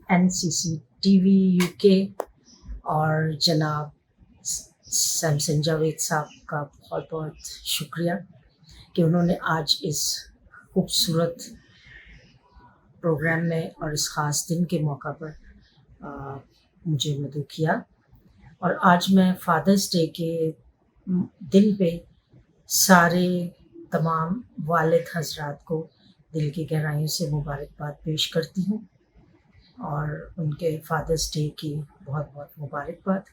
NCCTV UK और जनाब सैमसन जावेद साहब का बहुत बहुत शुक्रिया कि उन्होंने आज इस खूबसूरत प्रोग्राम में और इस ख़ास दिन के मौका पर मुझे मदऊ किया। और आज मैं फ़ादर्स डे के दिन पे सारे तमाम वालिद हज़रात को दिल की गहराइयों से मुबारकबाद पेश करती हूँ और उनके फ़ादर्स डे की बहुत बहुत मुबारकबाद।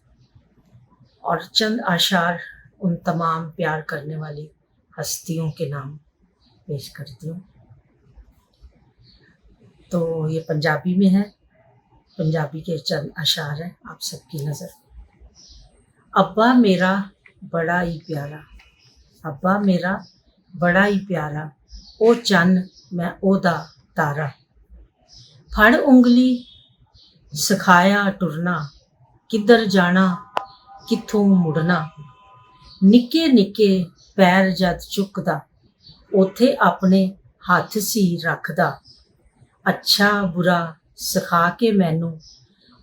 और चंद आशार उन तमाम प्यार करने वाली हस्तियों के नाम पेश करती हूँ। तो ये पंजाबी में है, पंजाबी के चंद अशार हैं आप सबकी नज़र। अब्बा मेरा बड़ा ही प्यारा, अब्बा मेरा बड़ा ही प्यारा, ओ चन्न मैं ओदा तारा, फड़ उंगली सिखाया टुरना, किधर जाना कित्थों मुड़ना, निक्के निक्के पैर जद चुकदा, ओथे अपने हत्थ सी रखदा, अच्छा बुरा सिखा के मैनू,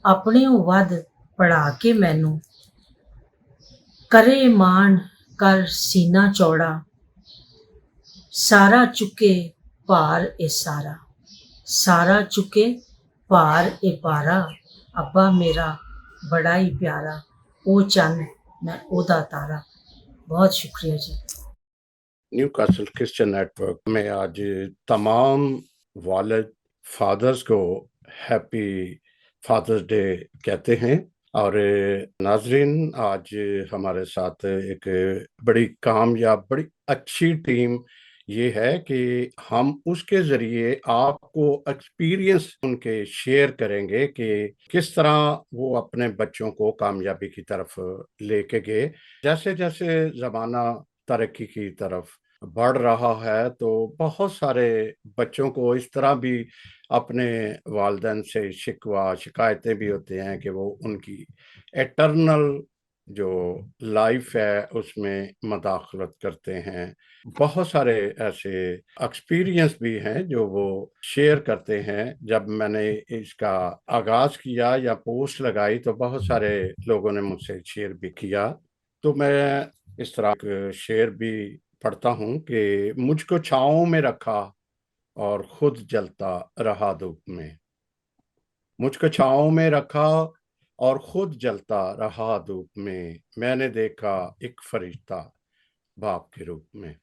अपने वध पढ़ा के मैनू, करे मान कर सीना चौड़ा, सारा चुके भार ए सारा, सारा चुके भार ए पारा, अब्बा मेरा बड़ा ही प्यारा, ओ चन्न मैं ओदा तारा। बहुत शुक्रिया जी। न्यू कासल क्रिश्चियन नेटवर्क में आज तमाम वालिद फादर्स को हैप्पी फादर्स डे कहते हैं। और नाजरीन, आज हमारे साथ एक बड़ी कामयाब, बड़ी अच्छी टीम ये है कि हम उसके ज़रिए आपको एक्सपीरियंस उनके शेयर करेंगे कि किस तरह वो अपने बच्चों को कामयाबी की तरफ लेके गए। जैसे जैसे ज़माना तरक्की की तरफ बढ़ रहा है तो बहुत सारे बच्चों को इस तरह भी अपने वालिदैन से शिकवा शिकायतें भी होते हैं कि वो उनकी एटर्नल जो लाइफ है उसमें मदाखलत करते हैं। बहुत सारे ऐसे एक्सपीरियंस भी हैं जो वो शेयर करते हैं। जब मैंने इसका आगाज किया या पोस्ट लगाई तो बहुत सारे लोगों ने मुझसे शेयर भी किया। तो मैं इस तरह के शेयर भी पढ़ता हूँ कि मुझको छाँव में रखा और खुद जलता रहा धूप में, मुझको छाँव में रखा और खुद जलता रहा धूप में, मैंने देखा एक फरिश्ता बाप के रूप में।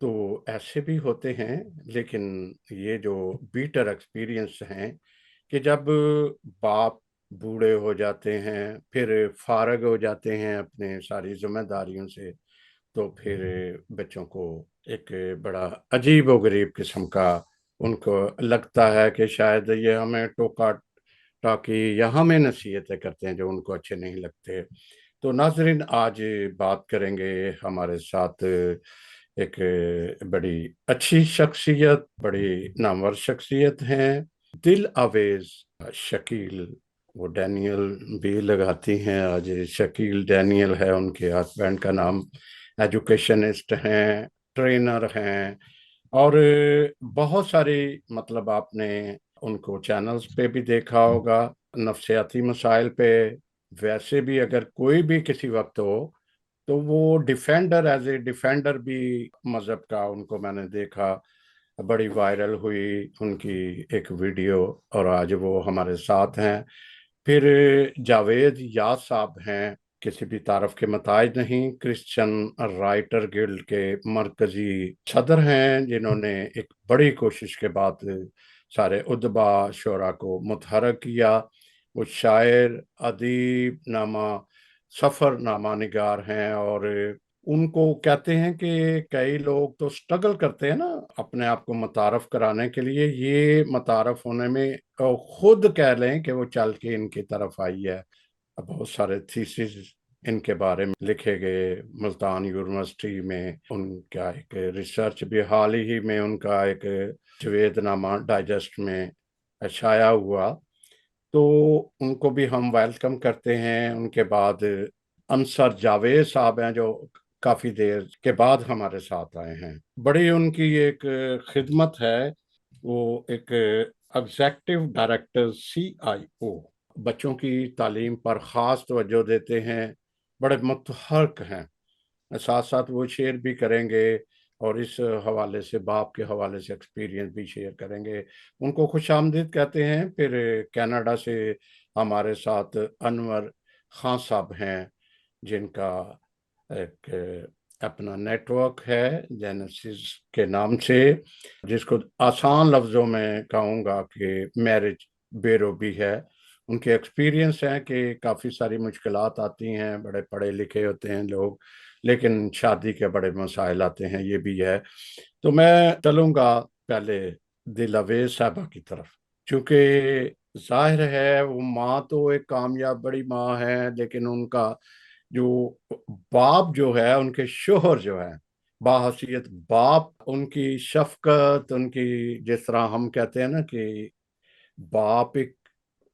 तो ऐसे भी होते हैं, लेकिन ये जो बीटर एक्सपीरियंस हैं कि जब बाप बूढ़े हो जाते हैं, फिर फारग हो जाते हैं अपने सारी जिम्मेदारियों से, तो फिर बच्चों को एक बड़ा अजीब व गरीब किस्म का उनको लगता है कि शायद ये हमें टोका टाकी या हमें नसीहतें करते हैं जो उनको अच्छे नहीं लगते। तो नाजरीन, आज बात करेंगे हमारे साथ एक बड़ी अच्छी शख्सियत, बड़ी नामवर शख्सियत हैं, दिल आवेज शकील। वो डैनियल भी लगाती हैं, आज शकील डैनियल है उनके हस्बैंड का नाम। एजुकेशनिस्ट हैं, ट्रेनर हैं और बहुत सारी, मतलब आपने उनको चैनल्स पे भी देखा होगा, नफ्सियाती मसाइल पे। वैसे भी अगर कोई भी किसी वक्त हो तो वो डिफेंडर, एज ए डिफेंडर भी मजहब का उनको मैंने देखा, बड़ी वायरल हुई उनकी एक वीडियो और आज वो हमारे साथ हैं। फिर जावेद याद साहब हैं, किसी भी तारफ के मताज नहीं, क्रिश्चियन राइटर गिल्ड के मरकजी सदर हैं जिन्होंने एक बड़ी कोशिश के बाद सारे उदबा शोरा को मुतहरक किया। वो शायर, अदीब नामा, सफ़र नामा निगार हैं और उनको कहते हैं कि कई लोग तो स्ट्रगल करते हैं ना अपने आप को मुतारफ कराने के लिए, ये मुतारफ होने में खुद कह लें कि वो चल के इनकी तरफ आई है। बहुत सारे थीसिस इनके बारे में लिखे गए, मुल्तान यूनिवर्सिटी में उनका एक रिसर्च भी हाल ही में उनका एक जवेदनामा डाइजेस्ट में शाया हुआ, तो उनको भी हम वेलकम करते हैं। उनके बाद अंसर जावेद साहब हैं जो काफ़ी देर के बाद हमारे साथ आए हैं। बड़ी उनकी एक खिदमत है, वो एक एग्जेक्टिव डायरेक्टर CIO बच्चों की तालीम पर ख़ास तवज्जो देते हैं, बड़े मुतहर्क हैं। साथ साथ वो शेयर भी करेंगे और इस हवाले से बाप के हवाले से एक्सपीरियंस भी शेयर करेंगे। उनको खुशामदीद कहते हैं। फिर कनाडा से हमारे साथ अनवर खान साहब हैं, जिनका एक अपना नेटवर्क है जेनेसिस के नाम से, जिसको आसान लफ्ज़ों में कहूँगा कि मैरिज ब्यूरो भी है। उनके एक्सपीरियंस हैं कि काफ़ी सारी मुश्किलात आती हैं, बड़े पढ़े लिखे होते हैं लोग, लेकिन शादी के बड़े मसाइल आते हैं, ये भी है। तो मैं चलूँगा पहले दिलवेज साहबा की तरफ, क्योंकि जाहिर है वो माँ तो एक कामयाब बड़ी माँ है, लेकिन उनका जो बाप जो है, उनके शोहर जो है बाहसीयत बाप, उनकी शफकत, उनकी जिस तरह हम कहते हैं ना कि बाप एक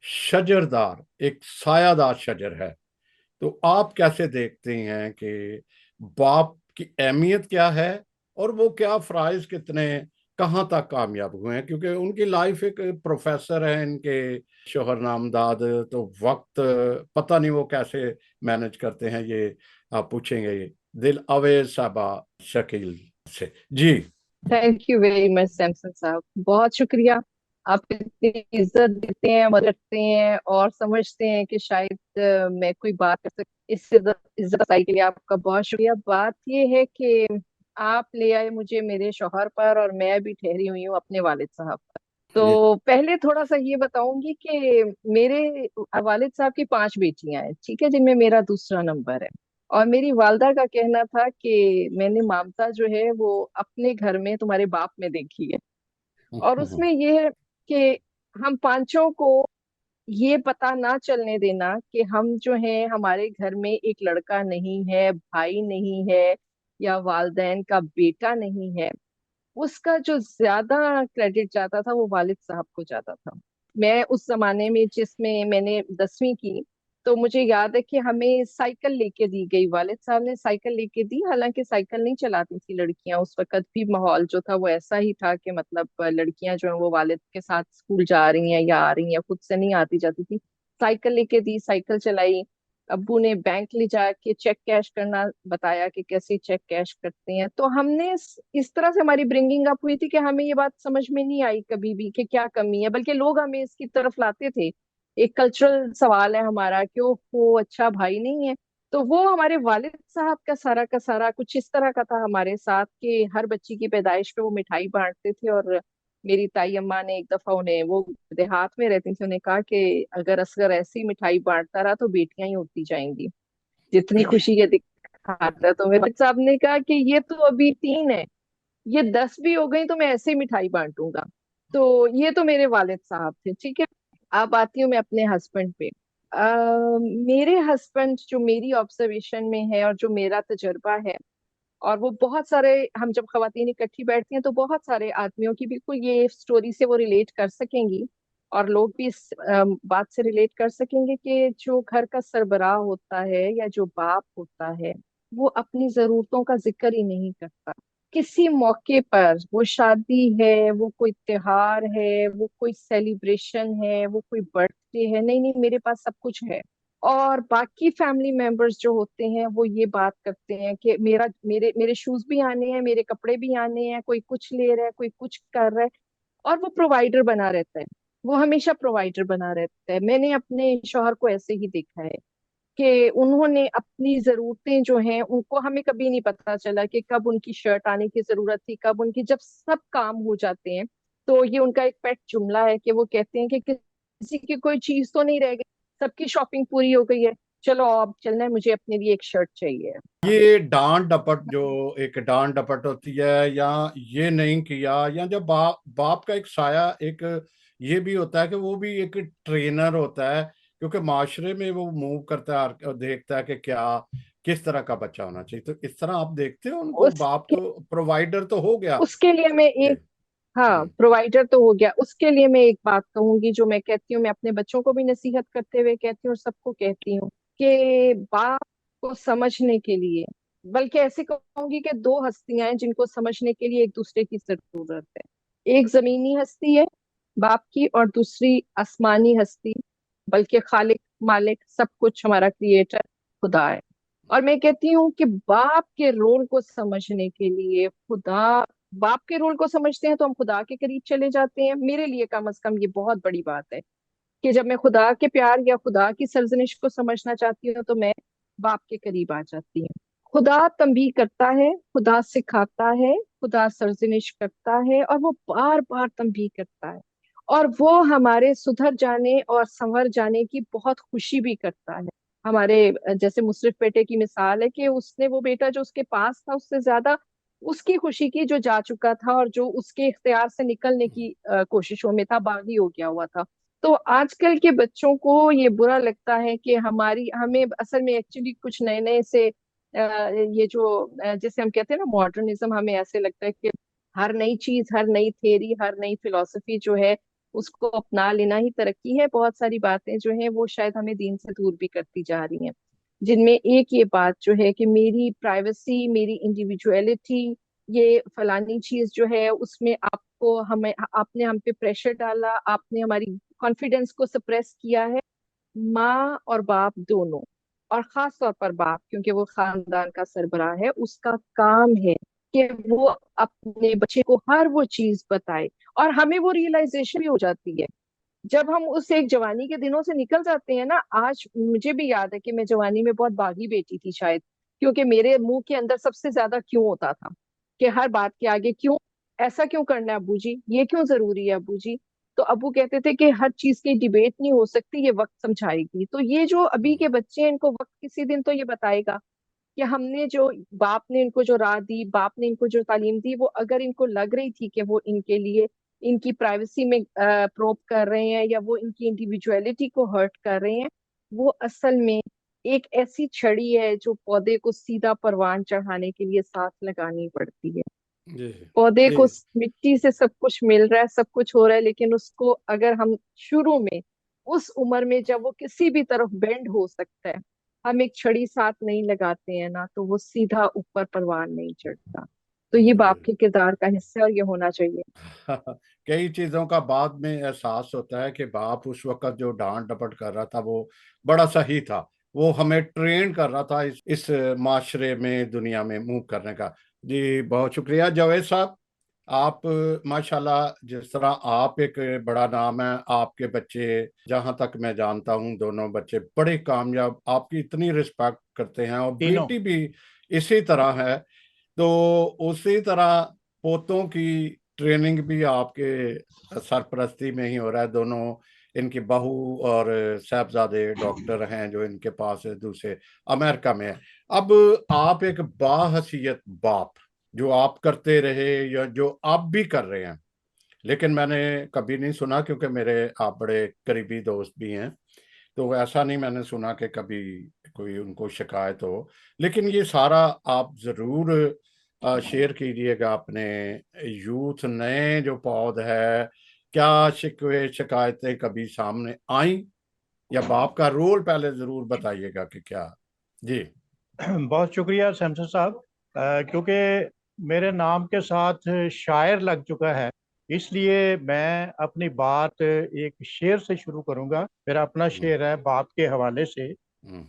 शजरदार, एक सायादार शजर है। तो आप कैसे देखते हैं कि बाप की अहमियत क्या है और वो क्या फ़राइज़ कितने कहाँ तक कामयाब हुए हैं? क्योंकि उनकी लाइफ एक प्रोफेसर है, इनके शोहर नामदाद, तो वक्त पता नहीं वो कैसे मैनेज करते हैं, ये आप पूछेंगे दिल अवेज साहबा शकील से। जी। Thank you very much Samson साहब, बहुत शुक्रिया। आप इतनी इज्जत देते हैं, मदद करते हैं और समझते हैं कि शायद मैं कोई बात कर सकती। इस इज्जत अफजाई के लिए आपका बहुत शुक्रिया। बात ये है कि आप ले आए मुझे मेरे शौहर पर और मैं भी ठहरी हुई हूँ अपने वालिद साहब पर। जी। तो पहले थोड़ा सा ये बताऊंगी कि मेरे वालिद साहब की 5 बेटियां हैं, ठीक है, जिनमें मेरा दूसरा नंबर है। और मेरी वालदा का कहना था कि मैंने ममता जो है वो अपने घर में तुम्हारे बाप में देखी है। और उसमें ये है कि हम पांचों को ये पता ना चलने देना कि हम जो हैं हमारे घर में एक लड़का नहीं है, भाई नहीं है, या वालदैन का बेटा नहीं है। उसका जो ज्यादा क्रेडिट जाता था वो वालिद साहब को जाता था। मैं उस जमाने में जिसमें मैंने 10वीं की, तो मुझे याद है कि हमें साइकिल लेके दी गई, वालिद साहब ने साइकिल लेके दी। हालांकि साइकिल नहीं चलाती थी लड़कियां, उस वक्त भी माहौल जो था वो ऐसा ही था कि मतलब लड़कियां जो है वो वालिद के साथ स्कूल जा रही हैं या आ रही हैं, खुद से नहीं आती जाती थी। साइकिल लेके दी, साइकिल चलाई। अब्बू ने बैंक ले जाके चेक कैश करना बताया कि कैसे चेक कैश करते हैं। तो हमने इस तरह से हमारी ब्रिंगिंग अप हुई थी कि हमें ये बात समझ में नहीं आई कभी भी कि क्या कमी है, बल्कि लोग हमें इसकी तरफ लाते थे। एक कल्चरल सवाल है हमारा कि वो अच्छा भाई नहीं है। तो वो हमारे वालिद साहब का सारा कुछ इस तरह का था हमारे साथ कि हर बच्ची की पैदाइश पे वो मिठाई बांटते थे। और मेरी ताई अम्मा ने एक दफा उन्हें, वो देहात में रहती थी, उन्हें कहा कि अगर असगर ऐसी मिठाई बांटता रहा तो बेटियां ही होती जाएंगी, जितनी खुशी ये दिखाता है। तो मेरे साहब ने कहा कि ये तो अभी 3 है, ये 10 भी हो गई तो मैं ऐसे ही मिठाई बांटूंगा। तो ये तो मेरे वालिद साहब थे, ठीक है। अब आती हूँ मैं अपने हस्बैंड पे। मेरे हस्बैंड जो मेरी ऑब्जर्वेशन में है और जो मेरा तजर्बा है, और वो बहुत सारे, हम जब खवातीन इकट्ठी बैठती हैं तो बहुत सारे आदमियों की बिल्कुल ये स्टोरी से वो रिलेट कर सकेंगी, और लोग भी इस बात से रिलेट कर सकेंगे कि जो घर का सरबराह होता है या जो बाप होता है वो अपनी जरूरतों का जिक्र ही नहीं करता। किसी मौके पर, वो शादी है, वो कोई त्योहार है, वो कोई सेलिब्रेशन है, वो कोई बर्थडे है, नहीं नहीं मेरे पास सब कुछ है। और बाकी फैमिली मेंबर्स जो होते हैं वो ये बात करते हैं कि मेरा मेरे मेरे शूज भी आने हैं, मेरे कपड़े भी आने हैं, कोई कुछ ले रहा है, कोई कुछ कर रहा है। और वो प्रोवाइडर बना रहता है, वो हमेशा प्रोवाइडर बना रहता है। मैंने अपने शौहर को ऐसे ही देखा है कि उन्होंने अपनी जरूरतें जो हैं उनको, हमें कभी नहीं पता चला कि कब उनकी शर्ट आने की जरूरत थी, कब उनकी, जब सब काम हो जाते हैं। तो ये उनका एक पेट जुमला है कि वो कहते हैं कि किसी की कोई चीज तो नहीं रह गई, सबकी शॉपिंग पूरी हो गई है, चलो अब चलना है, मुझे अपने लिए एक शर्ट चाहिए। ये डांट डपट जो एक डांट डपट होती है, या ये नहीं किया, या जब बाप का एक साया एक ये भी होता है कि वो भी एक ट्रेनर होता है, क्योंकि माशरे में वो मूव करता है और देखता है कि क्या किस तरह का बच्चा होना चाहिए। तो इस तरह आप देखते हो उनको, बाप उसके तो प्रोवाइडर तो हो गया। उसके लिए मैं एक, हाँ, प्रोवाइडर तो हो गया। उसके लिए मैं एक बात कहूंगी जो मैं कहती हूँ, मैं अपने बच्चों को भी नसीहत करते हुए कहती हूँ और सबको कहती हूँ कि बाप को समझने के लिए, बल्कि ऐसे कहूंगी कि 2 हस्तियां हैं जिनको समझने के लिए एक दूसरे की जरूरत है। एक जमीनी हस्ती है बाप की, और दूसरी आसमानी हस्ती, बल्कि खालिक, मालिक, सब कुछ हमारा क्रिएटर खुदा है। और मैं कहती हूँ कि बाप के रोल को समझने के लिए खुदा, बाप के रोल को समझते हैं तो हम खुदा के करीब चले जाते हैं। मेरे लिए कम से कम ये बहुत बड़ी बात है कि जब मैं खुदा के प्यार या खुदा की सरजनिश को समझना चाहती हूँ तो मैं बाप के करीब आ जाती हूँ। खुदा तंबीह करता है, खुदा सिखाता है, खुदा सरजनिश करता है, और वो बार बार तंबीह करता है, और वो हमारे सुधर जाने और संवर जाने की बहुत खुशी भी करता है। हमारे जैसे मुसरिफ बेटे की मिसाल है कि उसने, वो बेटा जो उसके पास था, उससे ज्यादा उसकी खुशी की जो जा चुका था और जो उसके इख्तियार से निकलने की कोशिशों में था, बागी हो गया हुआ था। तो आजकल के बच्चों को ये बुरा लगता है कि हमारी, हमें असल में एक्चुअली कुछ नए नए से ये जो जैसे हम कहते हैं ना मॉडर्निज्म, हमें ऐसे लगता है कि हर नई चीज, हर नई थ्योरी, हर नई फिलॉसफी जो है उसको अपना लेना ही तरक्की है। बहुत सारी बातें जो है वो शायद हमें दीन से दूर भी करती जा रही हैं, जिनमें एक ये बात जो है कि मेरी प्राइवेसी, मेरी इंडिविजुअलिटी, ये फलानी चीज जो है उसमें आपको, हमें, आपने हम पे प्रेशर डाला, आपने हमारी कॉन्फिडेंस को सप्रेस किया है। माँ और बाप दोनों, और खास तौर पर बाप क्योंकि वो खानदान का सरबराह है, उसका काम है कि वो अपने बच्चे को हर वो चीज बताए। और हमें वो रियलाइजेशन भी हो जाती है जब हम उस एक जवानी के दिनों से निकल जाते हैं ना। आज मुझे भी याद है कि मैं जवानी में बहुत बागी बेटी थी शायद, क्योंकि मेरे मुंह के अंदर सबसे ज्यादा क्यों होता था, कि हर बात के आगे क्यों, ऐसा क्यों करना है अब्बू जी, ये क्यों जरूरी है अब्बू जी। तो अब्बू कहते थे कि हर चीज की डिबेट नहीं हो सकती, ये वक्त समझाएगी। तो ये जो अभी के बच्चे हैं, इनको वक्त किसी दिन तो ये बताएगा कि हमने जो, बाप ने इनको जो राह दी, बाप ने इनको जो तालीम दी, वो अगर इनको लग रही थी कि वो इनके लिए, इनकी प्राइवेसी में प्रोब कर रहे हैं या वो इनकी इंडिविजुअलिटी को हर्ट कर रहे हैं, वो असल में एक ऐसी छड़ी है जो पौधे को सीधा परवान चढ़ाने के लिए साथ लगानी पड़ती है। जी पौधे जी। को मिट्टी से सब कुछ मिल रहा है, सब कुछ हो रहा है, लेकिन उसको अगर हम शुरू में, उस उम्र में जब वो किसी भी तरफ बेंड हो सकता है, हम एक छड़ी साथ नहीं लगाते हैं ना, तो वो सीधा ऊपर परवान नहीं चढ़ता। तो ये जी। बाप के किरदार का हिस्सा है और ये होना चाहिए। कई चीजों का बाद में एहसास होता है कि बाप उस वक्त जो डांट डपट कर रहा था वो बड़ा सही था। वो हमें ट्रेन कर रहा था इस माशरे में, दुनिया में मूव करने का। जी बहुत शुक्रिया जावेद साहब। आप माशाल्लाह, जिस तरह आप एक बड़ा नाम है, आपके बच्चे जहां तक मैं जानता हूं दोनों बच्चे बड़े कामयाब, आपकी इतनी रिस्पेक्ट करते हैं, और तीनों। बेटी भी इसी तरह है। तो उसी तरह पोतों की ट्रेनिंग भी आपके सरपरस्ती में ही हो रहा है। दोनों, इनकी बहू और साहबजादे डॉक्टर हैं जो इनके पास दूसरे अमेरिका में है। अब आप एक बाहसीयत बाप, जो आप करते रहे या जो आप भी कर रहे हैं, लेकिन मैंने कभी नहीं सुना, क्योंकि मेरे आप बड़े करीबी दोस्त भी हैं, तो ऐसा नहीं मैंने सुना कि कभी कोई उनको शिकायत हो। लेकिन ये सारा आप जरूर शेयर कीजिएगा अपने यूथ, नए जो पौध है, क्या शिकवे शिकायतें कभी सामने आई, या बाप का रोल पहले जरूर बताइएगा कि क्या। जी। बहुत शुक्रिया सैमसन साहब। क्योंकि मेरे नाम के साथ शायर लग चुका है, इसलिए मैं अपनी बात एक शेर से शुरू करूंगा। मेरा अपना हम्म, शेर है बाप के हवाले से, हम्म,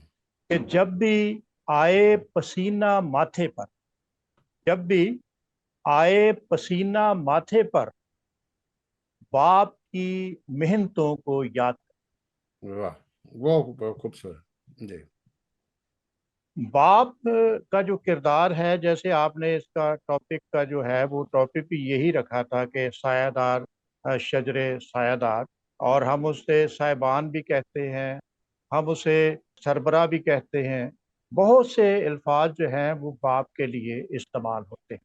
कि जब भी आए पसीना माथे पर, जब भी आए पसीना माथे पर, बाप की मेहनतों को याद। वाह, वो बहुत खूबसूरत। जी। बाप का जो किरदार है, जैसे आपने इसका टॉपिक का जो है वो टॉपिक भी यही रखा था कि सायादार, शजरे सायादार, और हम उसे साहिबान भी कहते हैं, हम उसे सरबरा भी कहते हैं। बहुत से अल्फाज जो हैं वो बाप के लिए इस्तेमाल होते हैं।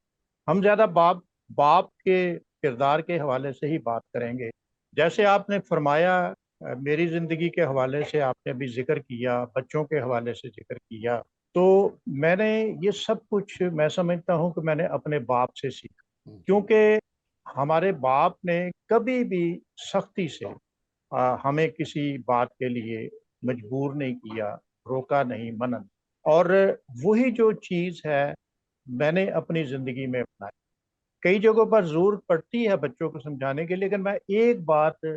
हम ज़्यादा बाप बाप के किरदार के हवाले से ही बात करेंगे। जैसे आपने फरमाया, मेरी ज़िंदगी के हवाले से आपने भी जिक्र किया, बच्चों के हवाले से जिक्र किया, तो मैंने ये सब कुछ, मैं समझता हूँ कि मैंने अपने बाप से सीखा। क्योंकि हमारे बाप ने कभी भी सख्ती से हमें किसी बात के लिए मजबूर नहीं किया, रोका नहीं, मना। और वही जो चीज़ है मैंने अपनी ज़िंदगी में अपनाई। कई जगहों पर जरूरत पड़ती है बच्चों को समझाने के लिए, लेकिन मैं एक बात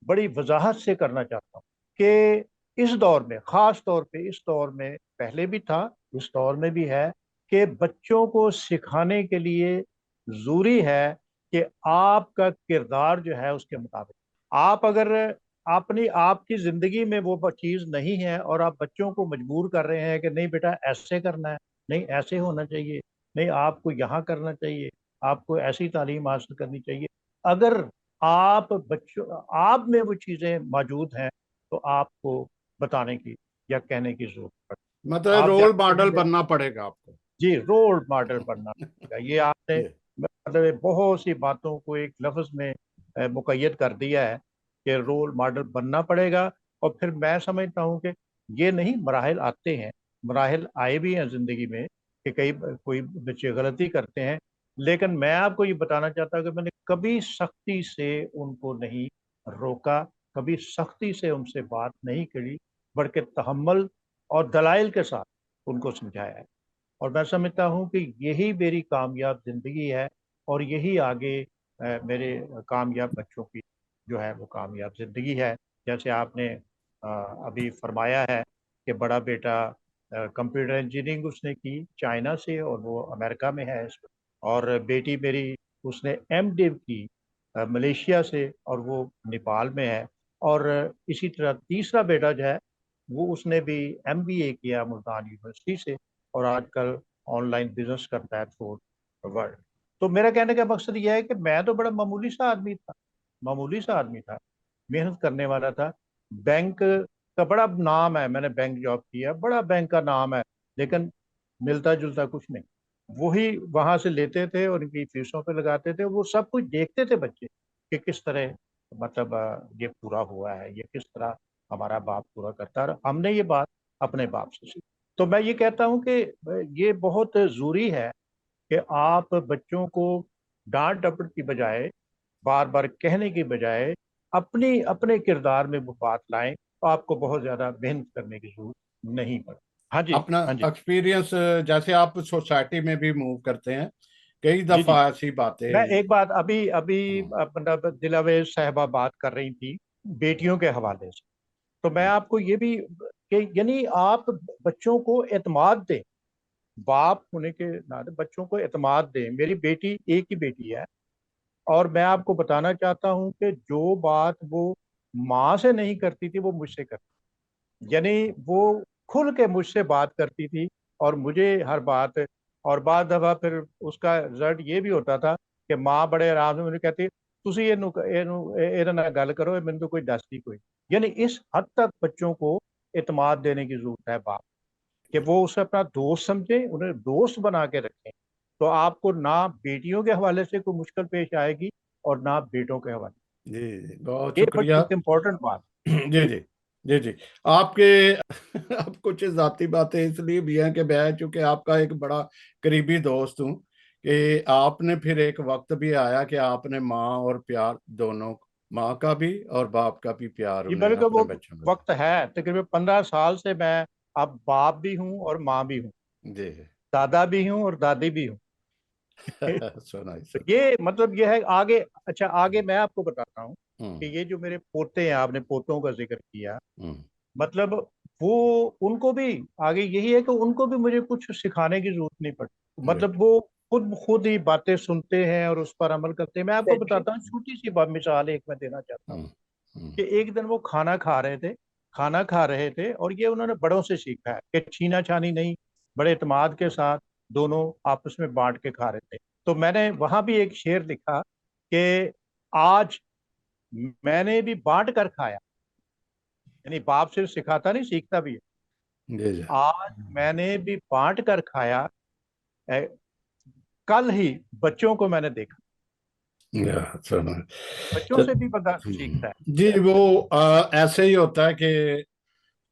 बड़ी वजाहत से करना चाहता हूँ कि इस दौर में, खास तौर पे इस दौर में, पहले भी था, इस दौर में भी है, कि बच्चों को सिखाने के लिए जरूरी है कि आपका किरदार जो है उसके मुताबिक, आप अगर अपनी आपकी जिंदगी में वो चीज नहीं है और आप बच्चों को मजबूर कर रहे हैं कि नहीं बेटा ऐसे करना है, नहीं ऐसे होना चाहिए, नहीं आपको यहाँ करना चाहिए, आपको ऐसी तालीम हासिल करनी चाहिए, अगर आप बच्चों आप में वो चीजें मौजूद हैं तो आपको बताने की या कहने की जरूरत पड़ती है। मतलब आप रोल जानते मॉडल हैं बनना पड़ेगा आपको। जी, रोल मॉडल बनना पड़ेगा। ये आपने ये मतलब बहुत सी बातों को एक लफ्ज में मुक़य्यद कर दिया है कि रोल मॉडल बनना पड़ेगा। और फिर मैं समझता हूँ कि ये नहीं, मराहिल आते हैं, मराहिल आए भी हैं ज़िंदगी में कि कई कोई बच्चे गलती करते हैं, लेकिन मैं आपको ये बताना चाहता हूँ कि मैंने कभी सख्ती से उनको नहीं रोका, कभी सख्ती से उनसे बात नहीं करी, बल्कि तहम्मुल और दलाइल के साथ उनको समझाया है। और मैं समझता हूँ कि यही मेरी कामयाब ज़िंदगी है और यही आगे मेरे कामयाब बच्चों की जो है वो कामयाब ज़िंदगी है। जैसे आपने अभी फरमाया है कि बड़ा बेटा कंप्यूटर इंजीनियरिंग उसने की चाइना से और वो अमेरिका में है इस वक्त, और बेटी मेरी उसने एमडिव की मलेशिया से और वो नेपाल में है। और इसी तरह तीसरा बेटा जो है वो उसने भी एमबीए किया मुल्तान यूनिवर्सिटी से और आजकल ऑनलाइन बिजनेस करता है थ्रू वर्ल्ड। तो मेरा कहने का मकसद यह है कि मैं तो बड़ा मामूली सा आदमी था, मामूली सा आदमी था, मेहनत करने वाला था। बैंक का बड़ा नाम है, मैंने बैंक जॉब किया, बड़ा बैंक का नाम है, लेकिन मिलता जुलता कुछ नहीं। वही वहां से लेते थे और इनकी फीसों पे लगाते थे, वो सब कुछ देखते थे बच्चे कि किस तरह मतलब ये पूरा हुआ है, ये किस तरह हमारा बाप पूरा करता है। और हमने ये बात अपने बाप से सीखी। तो मैं ये कहता हूँ कि ये बहुत ज़रूरी है कि आप बच्चों को डांट डपट की बजाय, बार बार कहने की बजाय अपनी अपने किरदार में वो बात लाएं, तो आपको बहुत ज्यादा मेहनत करने की जरूरत नहीं पड़ती। हाँ जी, अपना हाँ जी, एक्सपीरियंस, जैसे आप सोसाइटी में भी मूव करते हैं, कई जी जी। दफा ऐसी मैं बातें। एक बात अभी अभी हम्म, मतलब दिलावे साहबा बात कर रही थी बेटियों के हवाले से, तो मैं हम्म, आपको ये भी कि यानी आप बच्चों को एतमाद दें, बाप होने के नाते बच्चों को एतमाद दें। मेरी बेटी एक ही बेटी है और मैं आपको बताना चाहता हूँ कि जो बात वो माँ से नहीं करती थी वो मुझसे करती, यानी वो खुल के मुझसे बात करती थी और मुझे हर बात। और बाद दफा फिर उसका रिजल्ट ये भी होता था कि माँ बड़े आराम से मुझे कहती तुसी ਇਹਦੇ ਨਾਲ ਗੱਲ करो, मैंने तो कोई दसती कोई। यानी इस हद तक बच्चों को एतमाद देने की जरूरत है बाप, कि वो उसे अपना दोस्त समझे, उन्हें दोस्त बना के रखें। तो आपको ना बेटियों के हवाले से कोई मुश्किल पेश आएगी और ना बेटों के हवाले। जी जी, बहुत ये बड़ी शुक्रिया। एक इम्पोर्टेंट बात। जी जी, जी जी। आपके अब कुछ जाती बातें इसलिए भी हैं कि मैं चूंकि आपका एक बड़ा करीबी दोस्त हूँ, कि आपने फिर एक वक्त भी आया कि आपने माँ और प्यार दोनों, माँ का भी और बाप का भी प्यार ये उन्हें मेरे को अपने वो बच्चों को वक्त है, तकरीबन 15 साल से मैं अब बाप भी हूँ और माँ भी हूँ, दिया। जी। दादा भी हूँ और दादी भी हूँ। So nice. तो ये मतलब ये है आगे। अच्छा, आगे मैं आपको बताता हूँ कि हम्म, ये जो मेरे पोते हैं, आपने पोतों का जिक्र किया, हम्म, मतलब वो उनको भी आगे यही है कि उनको भी मुझे कुछ सिखाने की जरूरत नहीं पड़ती, मतलब गुड। वो खुद ही बातें सुनते हैं और उस पर अमल करते हैं। मैं आपको बताता हूँ, छोटी सी मिसाल एक मैं देना चाहता हूँ हम्म, हम्म, कि एक दिन वो खाना खा रहे थे और ये उन्होंने बड़ों से सीखा है कि छीना छानी नहीं, बड़े इत्मीनान के साथ दोनों आपस में बांट के खा रहे थे। तो मैंने वहां भी एक शेर लिखा कि आज मैंने भी बांट कर खाया, यानी बाप सिर्फ सिखाता नहीं, सीखता भी है। जी जी। आज मैंने भी बांट कर खाया, ए, कल ही बच्चों को मैंने देखा। या सो बच्चों नाइस। से भी बंदा सीखता है। जी, वो ऐसे ही होता है कि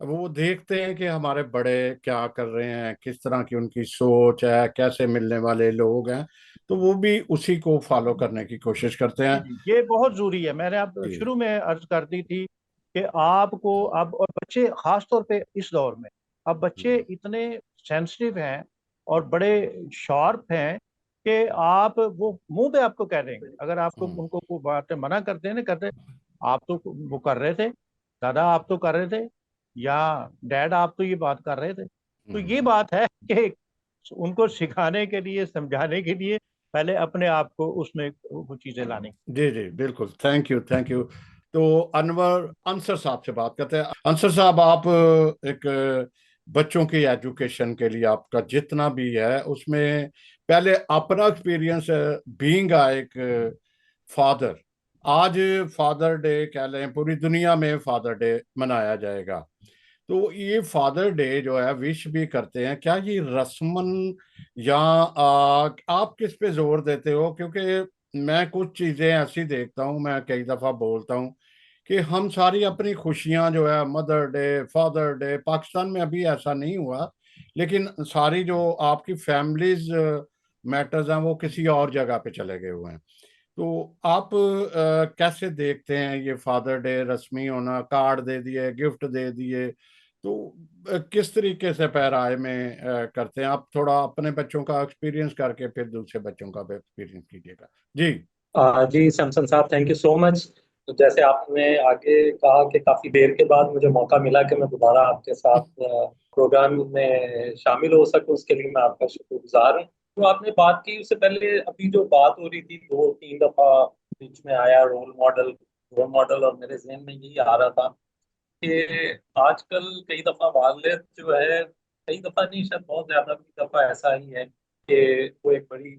वो देखते हैं कि हमारे बड़े क्या कर रहे हैं, किस तरह की उनकी सोच है, कैसे मिलने वाले लोग हैं, तो वो भी उसी को फॉलो करने की कोशिश करते जी हैं। जी, ये बहुत जरूरी है। मैंने आप जी। शुरू में अर्ज कर दी थी कि आपको अब, और बच्चे खास तौर पे इस दौर में, अब बच्चे इतने सेंसिटिव हैं और बड़े शार्प हैं कि आप वो मुंह पे आपको कह देंगे, अगर आपको हम्म, उनको कोई बात मना करते हैं ना, करते आप तो वो कर रहे थे, दादा आप तो कर रहे थे, या डैड आप तो ये बात कर रहे थे। तो ये हम्म। बात है कि उनको सिखाने के लिए, समझाने के लिए पहले अपने आप को उसमें वो चीजें लानी। जी जी बिल्कुल, थैंक यू थैंक यू। तो अनवर अंसर साहब से बात करते हैं। अंसर साहब, आप एक बच्चों की एजुकेशन के लिए आपका जितना भी है उसमें पहले अपना एक्सपीरियंस बीइंग एक फादर। आज फादर डे कह लें, पूरी दुनिया में फादर डे मनाया जाएगा। तो ये फादर डे जो है विश भी करते हैं, क्या ये रस्मन या आप किस पे जोर देते हो? क्योंकि मैं कुछ चीजें ऐसी देखता हूँ, मैं कई दफा बोलता हूँ कि हम सारी अपनी खुशियां जो है mother day father day, Pakistan में अभी ऐसा नहीं हुआ, लेकिन सारी जो आपकी फैमिलीज मैटर्स हैं वो किसी और जगह पे चले गए हुए हैं। तो आप कैसे देखते हैं ये फादर डे रस्मी होना, कार्ड दे दिए गिफ्ट दे दिए, तो किस तरीके से पैराए में करते हैं? आप थोड़ा अपने बच्चों का एक्सपीरियंस करके फिर दूसरे बच्चों का भी एक्सपीरियंस कीजिएगा जी। जी सैमसन साहब, थैंक यू सो मच। तो जैसे आपने आगे कहा कि काफ़ी देर के बाद मुझे मौका मिला कि मैं दोबारा आपके साथ प्रोग्राम में शामिल हो सकूं, उसके लिए मैं आपका शुक्रगुजार हूँ। तो आपने बात की, उससे पहले अभी जो बात हो रही थी, 2-3 दफ़ा बीच में आया रोल मॉडल, और मेरे जहन में यही आ रहा था कि आजकल कई दफ़ा वालिद जो है, कई दफ़ा नहीं शायद बहुत ज़्यादा भी दफ़ा ऐसा ही है कि वो एक बड़ी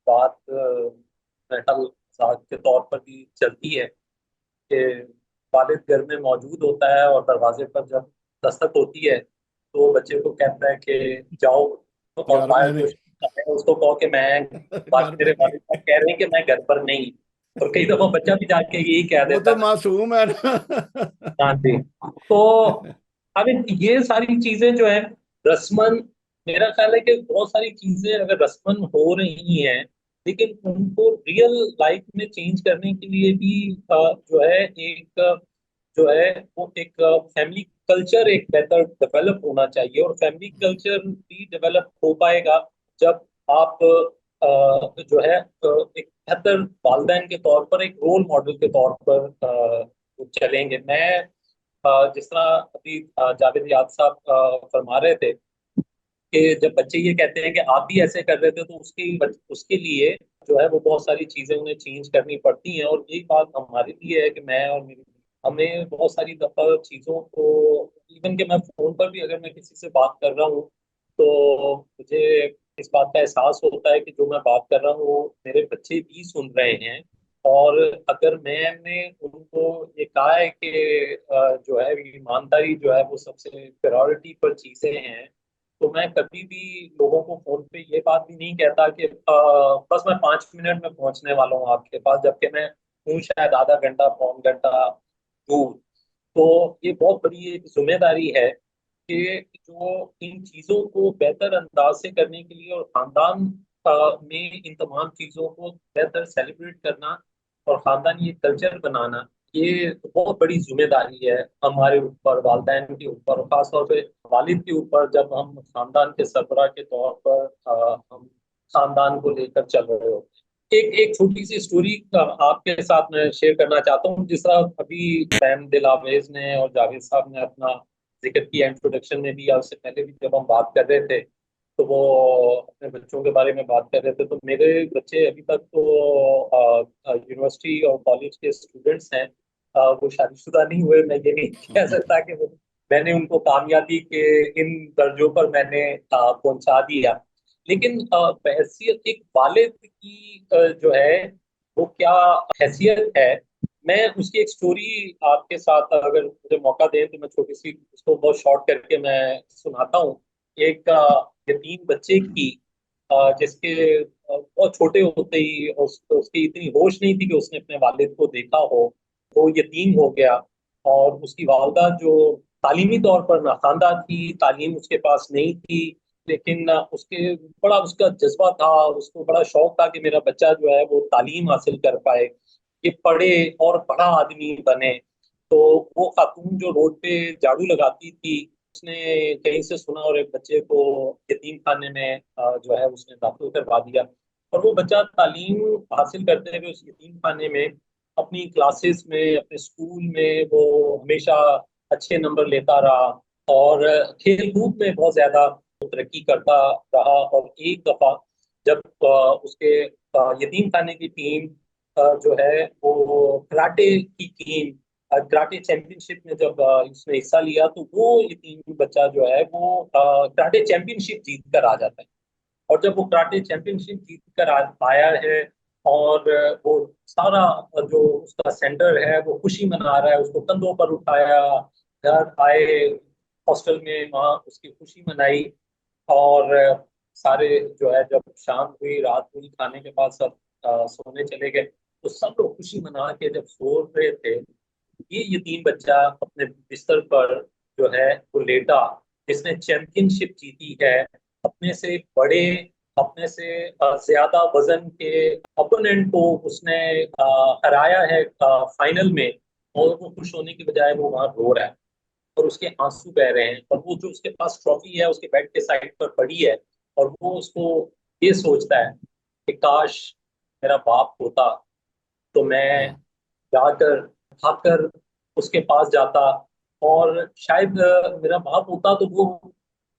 बात मेटल मजाक के तौर पर भी चलती है कि वालिद घर में मौजूद होता है और दरवाजे पर जब दस्तक होती है तो वो बच्चे को कहता है कि जाओ, और घर बाहर में जो नहीं। है उसको कहो कि मैं घर मेरे में नहीं। वालिद साहब कह रहे हैं कि मैं घर पर नहीं। और कई दफा बच्चा भी जाके यही कह वो देता तो है। मासूम है ना। हाँ जी। तो अब ये सारी चीजें जो है रस्मन, मेरा ख्याल है कि बहुत सारी चीजें अगर रस्मन हो रही हैं, लेकिन उनको रियल लाइफ में चेंज करने के लिए भी जो है एक जो है वो एक फैमिली कल्चर एक बेहतर डेवलप होना चाहिए। और फैमिली कल्चर भी डेवलप हो पाएगा जब आप जो है एक बेहतर वालिदैन के तौर पर, एक रोल मॉडल के तौर पर चलेंगे। मैं जिस तरह अभी जावेद याद साहब फरमा रहे थे कि जब बच्चे ये कहते हैं कि आप भी ऐसे कर रहे थे, तो उसके लिए जो है वो बहुत सारी चीजें उन्हें चेंज करनी पड़ती हैं। और यही बात हमारे लिए है कि मैं और मेरी, हमें बहुत सारी दफा चीजों को, इवन कि मैं फोन पर भी अगर मैं किसी से बात कर रहा हूँ तो मुझे इस बात का एहसास होता है कि जो मैं बात कर रहा हूँ वो मेरे बच्चे भी सुन रहे हैं। और अगर मैंने उनको ये कहा है कि जो है ईमानदारी जो है वो सबसे प्रायोरिटी पर चीजें हैं, तो मैं कभी भी लोगों को फोन पे ये बात भी नहीं कहता कि बस मैं 5 मिनट में पहुंचने वाला हूँ आपके पास, जबकि मैं हूँ शायद आधा घंटा पौन घंटा दूर। तो ये बहुत बड़ी एक जिम्मेदारी है कि जो इन चीजों को बेहतर अंदाज से करने के लिए और खानदान में इन तमाम चीजों को बेहतर सेलिब्रेट करना और खानदानी एक कल्चर बनाना, ये बहुत बड़ी जिम्मेदारी है हमारे ऊपर, वालिदैन के ऊपर, और खासतौर पे वालिद के ऊपर, जब हम खानदान के सरबराह के तौर पर हम खानदान को लेकर चल रहे हो। एक एक छोटी सी स्टोरी आपके साथ मैं शेयर करना चाहता हूँ। जिस तरह अभी सैम दिलावेज ने और जावेद साहब ने अपना जिक्र किया इंट्रोडक्शन में भी, या उससे पहले भी जब हम बात कर रहे थे, तो वो अपने बच्चों के बारे में बात कर रहे थे। तो मेरे बच्चे अभी तक तो यूनिवर्सिटी और कॉलेज के स्टूडेंट्स हैं। वो शादीशुदा नहीं हुए, मैं ये नहीं कह सकता कि वो, मैंने उनको कामयाबी के इन दर्जों पर मैंने पहुंचा दिया। लेकिन बहैसियत एक वालिद की जो है वो क्या हैसियत है, मैं उसकी एक स्टोरी आपके साथ अगर मुझे मौका दें तो मैं छोटी सी उसको बहुत शॉर्ट करके मैं सुनाता हूँ। एक यतीम बच्चे की जिसके बहुत छोटे होते ही उसकी इतनी होश नहीं थी कि उसने अपने वालिद को देखा हो। वो यतीम हो गया, और उसकी वालदा जो तालीमी तौर पर नाखानदा थी, तालीम उसके पास नहीं थी, लेकिन उसके बड़ा उसका जज्बा था, उसको बड़ा शौक था कि मेरा बच्चा जो है वो तालीम हासिल कर पाए, ये पढ़े और बड़ा आदमी बने। तो वो खातून जो रोड पे झाड़ू लगाती थी, उसने कहीं से सुना और एक बच्चे को यतीम खाने में जो है उसने दाखिल करवा दिया। और वो बच्चा तालीम हासिल करते हुए उस यतीम खाने में अपनी क्लासेस में, अपने स्कूल में वो हमेशा अच्छे नंबर लेता रहा और खेल कूद में बहुत ज्यादा तरक्की करता रहा। और एक दफा जब उसके यतीम खाने की टीम जो है वो कराटे की टीम कराटे चैंपियनशिप में जब उसने हिस्सा लिया, तो वो यतीम बच्चा जो है वो कराटे चैंपियनशिप जीत कर आ जाता है। और जब वो कराटे चैंपियनशिप जीत कर आया है और वो सारा जो उसका सेंटर है वो खुशी मना रहा है, उसको कंधों पर उठाया, घर आए हॉस्टल में, वहाँ उसकी खुशी मनाई। और सारे जो है जब शाम हुई, रात हुई, खाने के बाद सब सोने चले गए, तो सब लोग खुशी मना के जब सो रहे थे, ये यतीम बच्चा अपने बिस्तर पर जो है वो लेटा, जिसने चैंपियनशिप जीती है, अपने से बड़े, अपने से ज्यादा वजन के ओपोनेंट को उसने हराया है फाइनल में, और वो खुश होने की बजाय वो वहां रो रहा है और उसके आंसू बह रहे हैं। और वो जो उसके पास ट्रॉफी है उसके बेड के साइड पर पड़ी है, और वो उसको ये सोचता है कि काश मेरा बाप होता तो मैं जाकर भागकर उसके पास जाता, और शायद मेरा बाप होता तो वो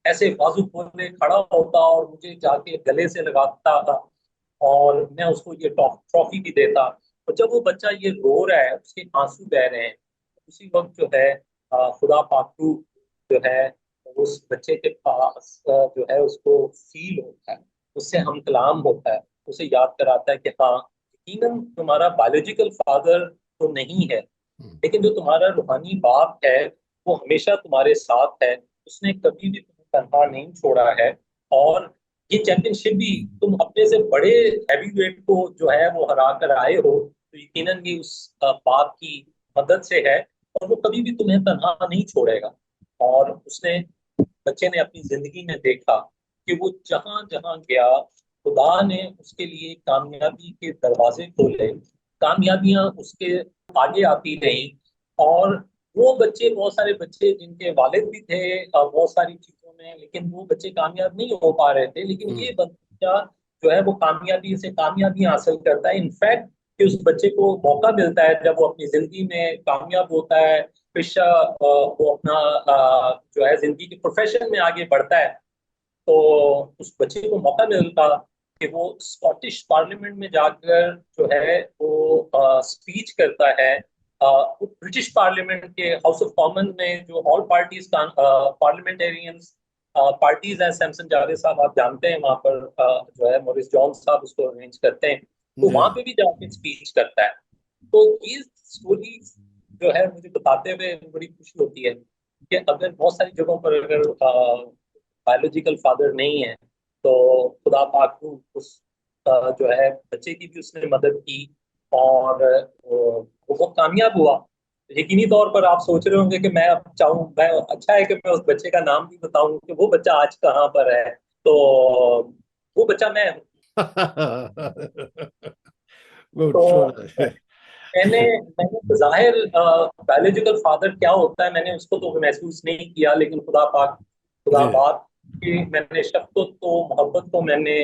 ऐसे बाजू खोले खड़ा होता और मुझे जाके गले से लगाता था और मैं उसको ये ट्रॉफी भी देता। और जब वो बच्चा ये रो रहा है, उसके आंसू बह रहे हैं, उसी वक्त जो है खुदा पाकू जो है उस बच्चे के पास जो है उसको फील होता है, उससे हम कलाम होता है, उसे याद कराता है कि हाँ, यकीनन तुम्हारा बायोलॉजिकल फादर तो नहीं है, लेकिन जो तुम्हारा रूहानी बाप है वो हमेशा तुम्हारे साथ है, उसने कभी भी तुम्हें तनहा नहीं छोड़ा है। और ये चैंपियनशिप भी तुम अपने से बड़े हैवीवेट को जो है वो हरा कर आए हो, तो यकीनन ये उस बाप की मदद से है, और वो कभी भी तुम्हें तनहा नहीं छोड़ेगा। और उसने, बच्चे ने अपनी जिंदगी में देखा कि वो जहां जहां गया, खुदा ने उसके लिए कामयाबी के दरवाजे खोले, कामयाबियां उसके आगे आती रही। और वो बच्चे, बहुत सारे बच्चे जिनके वालिद भी थे बहुत सारी चीजों में, लेकिन वो बच्चे कामयाब नहीं हो पा रहे थे, लेकिन ये बच्चा जो है वो कामयाबी से कामयाबी हासिल करता है। इनफैक्ट कि उस बच्चे को मौका मिलता है जब वो अपनी जिंदगी में कामयाब होता है, पेशा वो अपना जो है जिंदगी के प्रोफेशन में आगे बढ़ता है, तो उस बच्चे को मौका मिलता कि वो स्कॉटिश पार्लियामेंट में जाकर जो है वो स्पीच करता है। वो ब्रिटिश पार्लियामेंट के हाउस ऑफ कॉमन में जो ऑल पार्टीज का पार्लियामेंटेरियंस पार्टीज हैं, सैमसन जावेद साहब आप जानते हैं, वहां पर जो है मोरिस जॉन साहब उसको अरेंज करते हैं, तो जी वहां पे भी जाके स्पीच करता है। तो ये स्टोरी जो है मुझे बताते हुए बड़ी खुशी होती है कि अगर बहुत सारी जगहों पर अगर बायोलॉजिकल फादर नहीं है, तो खुदा पाक उस जो है बच्चे की भी उसने मदद की, और वो बहुत कामयाब हुआ। यकीनी तौर पर आप सोच रहे होंगे कि मैं अब चाहूँ, मैं अच्छा है कि मैं उस बच्चे का नाम भी बताऊं कि वो बच्चा आज कहाँ पर है। तो वो बच्चा मैं हूँ। गुड तो सो मैंने मैंने जाहिर बायोलॉजिकल फादर क्या होता है मैंने उसको तो महसूस नहीं किया, लेकिन खुदा जी पाक की मैंने शफकत को, मोहब्बत को मैंने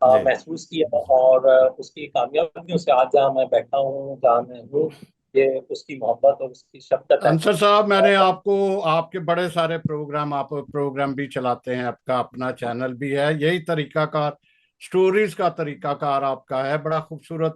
जी महसूस किया। और उसकी कामयाबियों से आज जहाँ मैं बैठा हूँ, जहाँ मैं हूँ, ये उसकी मोहब्बत और उसकी शफकत है। अंसर साहब, मैंने आपको, आपके बड़े सारे प्रोग्राम, आप प्रोग्राम भी चलाते हैं, आपका अपना चैनल भी है, यही तरीकाकार, स्टोरीज का तरीकाकार आपका है, बड़ा खूबसूरत।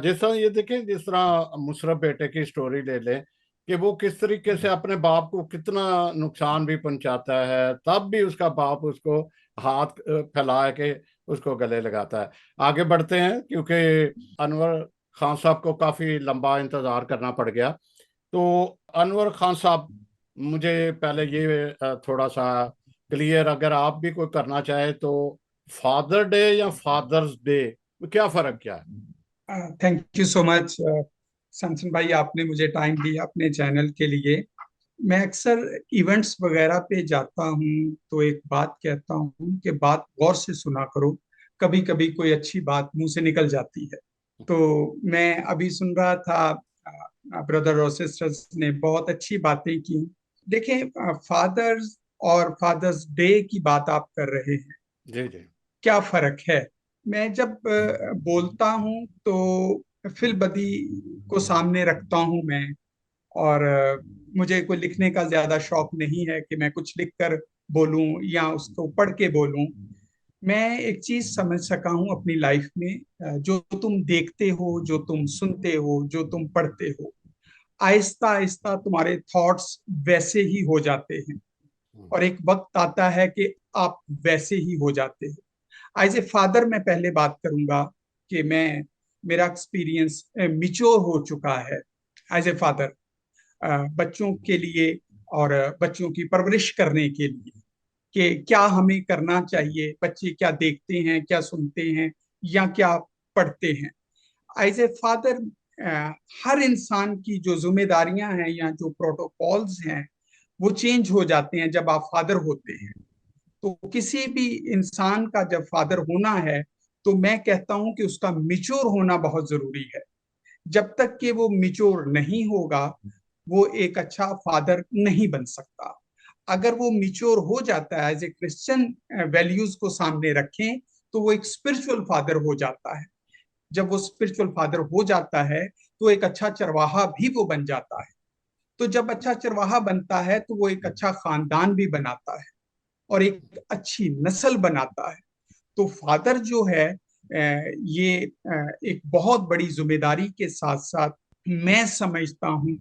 जिस तरह ये देखें, जिस तरह मुशर्रफ बेटे की स्टोरी ले लें कि वो किस तरीके से अपने बाप को कितना नुकसान भी पहुंचाता है, तब भी उसका बाप उसको हाथ फैला के उसको गले लगाता है। आगे बढ़ते हैं क्योंकि अनवर खान साहब को काफी लंबा इंतजार करना पड़ गया। तो अनवर खान साहब, मुझे पहले ये थोड़ा सा क्लियर, अगर आप भी कोई करना चाहे तो, फादर डे या फादर्स डे में क्या फर्क क्या है? Thank you so much Samson भाई, आपने मुझे टाइम दिया अपने चैनल के लिए। मैं अक्सर इवेंट्स वगैरह पे जाता हूँ तो एक बात कहता हूँ कि बात गौर से सुना करो, कभी कभी कोई अच्छी बात मुंह से निकल जाती है। तो मैं अभी सुन रहा था, ब्रदर और सिस्टर्स ने बहुत अच्छी बातें की। देखें, फादर्स और फादर्स डे की बात आप कर रहे हैं, जी जी क्या फर्क है? मैं जब बोलता हूँ तो फिलबदी को सामने रखता हूँ मैं। और मुझे कोई लिखने का ज्यादा शौक नहीं है कि मैं कुछ लिख कर बोलूं या उसको पढ़ के बोलूं। मैं एक चीज समझ सका हूं अपनी लाइफ में, जो तुम देखते हो, जो तुम सुनते हो, जो तुम पढ़ते हो, आहिस्ता आहिस्ता तुम्हारे थॉट्स वैसे ही हो जाते हैं। और एक वक्त आता है कि आप वैसे ही हो जाते हैं। एज ए फादर मैं पहले बात करूंगा कि मेरा एक्सपीरियंस मिच्योर हो चुका है एज ए फादर, बच्चों के लिए और बच्चों की परवरिश करने के लिए कि क्या हमें करना चाहिए, बच्चे क्या देखते हैं, क्या सुनते हैं या क्या पढ़ते हैं। एज ए फादर हर इंसान की जो जिम्मेदारियां हैं या जो प्रोटोकॉल्स हैं वो चेंज हो जाते हैं जब आप फादर होते हैं। तो किसी भी इंसान का जब फादर होना है तो मैं कहता हूं कि उसका मिच्योर होना बहुत जरूरी है। जब तक कि वो मिच्योर नहीं होगा वो एक अच्छा फादर नहीं बन सकता। अगर वो मिच्योर हो जाता है, एज ए क्रिश्चियन वैल्यूज को सामने रखें, तो वो एक स्पिरिचुअल फादर हो जाता है। जब वो स्पिरिचुअल फादर हो जाता है तो एक अच्छा चरवाहा भी वो बन जाता है। तो जब अच्छा चरवाहा बनता है तो वो एक अच्छा खानदान भी बनाता है और एक अच्छी नस्ल बनाता है। तो फादर जो है ये एक बहुत बड़ी जिम्मेदारी के साथ साथ मैं समझता हूँ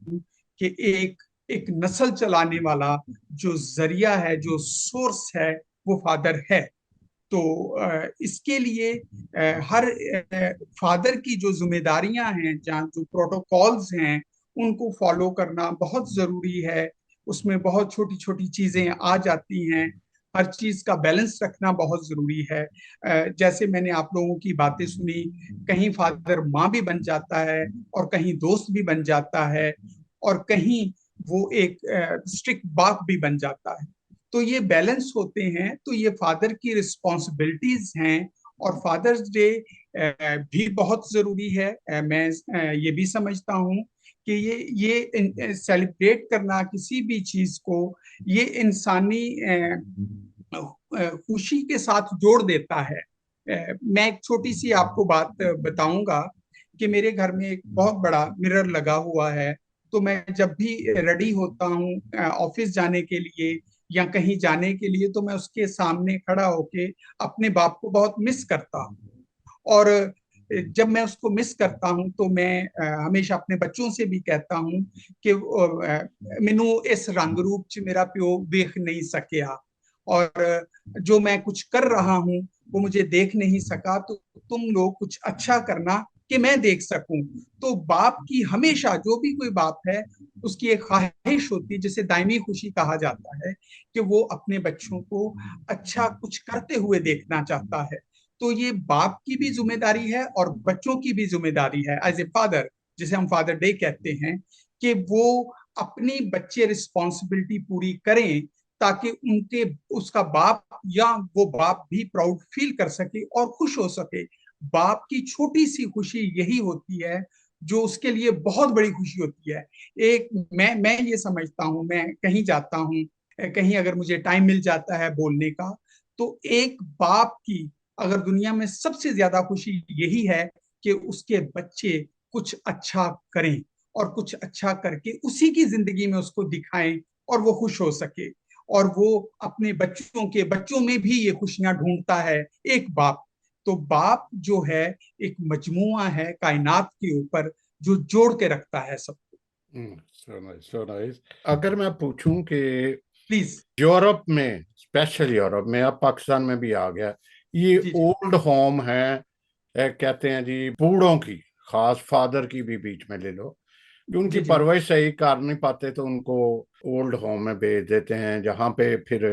कि एक एक नस्ल चलाने वाला जो जरिया है, जो सोर्स है, वो फादर है। तो इसके लिए हर फादर की जो जिम्मेदारियां हैं, जहाँ जो प्रोटोकॉल्स हैं, उनको फॉलो करना बहुत जरूरी है। उसमें बहुत छोटी छोटी चीजें आ जाती हैं। हर चीज का बैलेंस रखना बहुत जरूरी है। जैसे मैंने आप लोगों की बातें सुनी, कहीं फादर माँ भी बन जाता है और कहीं दोस्त भी बन जाता है और कहीं वो एक स्ट्रिक्ट बाप भी बन जाता है। तो ये बैलेंस होते हैं, तो ये फादर की रिस्पॉन्सिबिलिटीज हैं। और फादर्स डे भी बहुत जरूरी है। मैं ये भी समझता हूँ कि ये सेलिब्रेट करना किसी भी चीज को, ये इंसानी खुशी के साथ जोड़ देता है। मैं एक छोटी सी आपको बात बताऊंगा कि मेरे घर में एक बहुत बड़ा मिरर लगा हुआ है। तो मैं जब भी रेडी होता हूँ ऑफिस जाने के लिए या कहीं जाने के लिए, तो मैं उसके सामने खड़ा होके अपने बाप को बहुत मिस करता हूँ। और जब मैं उसको मिस करता हूं तो मैं हमेशा अपने बच्चों से भी कहता हूं कि मैनू इस रंग रूप च मेरा प्यो देख नहीं सकिया, और जो मैं कुछ कर रहा हूं वो मुझे देख नहीं सका, तो तुम लोग कुछ अच्छा करना कि मैं देख सकूं। तो बाप की हमेशा, जो भी कोई बाप है, उसकी एक ख्वाहिश होती है जिसे दायमी खुशी कहा जाता है, कि वो अपने बच्चों को अच्छा कुछ करते हुए देखना चाहता है। तो ये बाप की भी जिम्मेदारी है और बच्चों की भी जिम्मेदारी है एज ए फादर, जिसे हम फादर डे कहते हैं, कि वो अपनी बच्चे रिस्पॉन्सिबिलिटी पूरी करें ताकि उनके उसका बाप या वो बाप भी प्राउड फील कर सके और खुश हो सके। बाप की छोटी सी खुशी यही होती है जो उसके लिए बहुत बड़ी खुशी होती है। एक मैं ये समझता हूँ, मैं कहीं जाता हूँ, कहीं अगर मुझे टाइम मिल जाता है बोलने का, तो एक बाप की अगर दुनिया में सबसे ज्यादा खुशी यही है कि उसके बच्चे कुछ अच्छा करें और कुछ अच्छा करके उसी की जिंदगी में उसको दिखाएं और वो खुश हो सके। और वो अपने बच्चों के बच्चों में भी ये खुशियां ढूंढता है एक बाप। तो बाप जो है एक मजमुआ है कायनात के ऊपर, जो जोड़ के रखता है सबको। So nice, so nice. अगर मैं पूछूं कि प्लीज। यूरोप में, स्पेशल यूरोप में, अब पाकिस्तान में भी आ गया, ये जी जी ओल्ड होम है, कहते हैं जी, बूढ़ों की, खास फादर की भी बीच में ले लो, कि उनकी जी जी परवरिश सही कर नहीं पाते तो उनको ओल्ड होम में भेज देते हैं, जहाँ पे फिर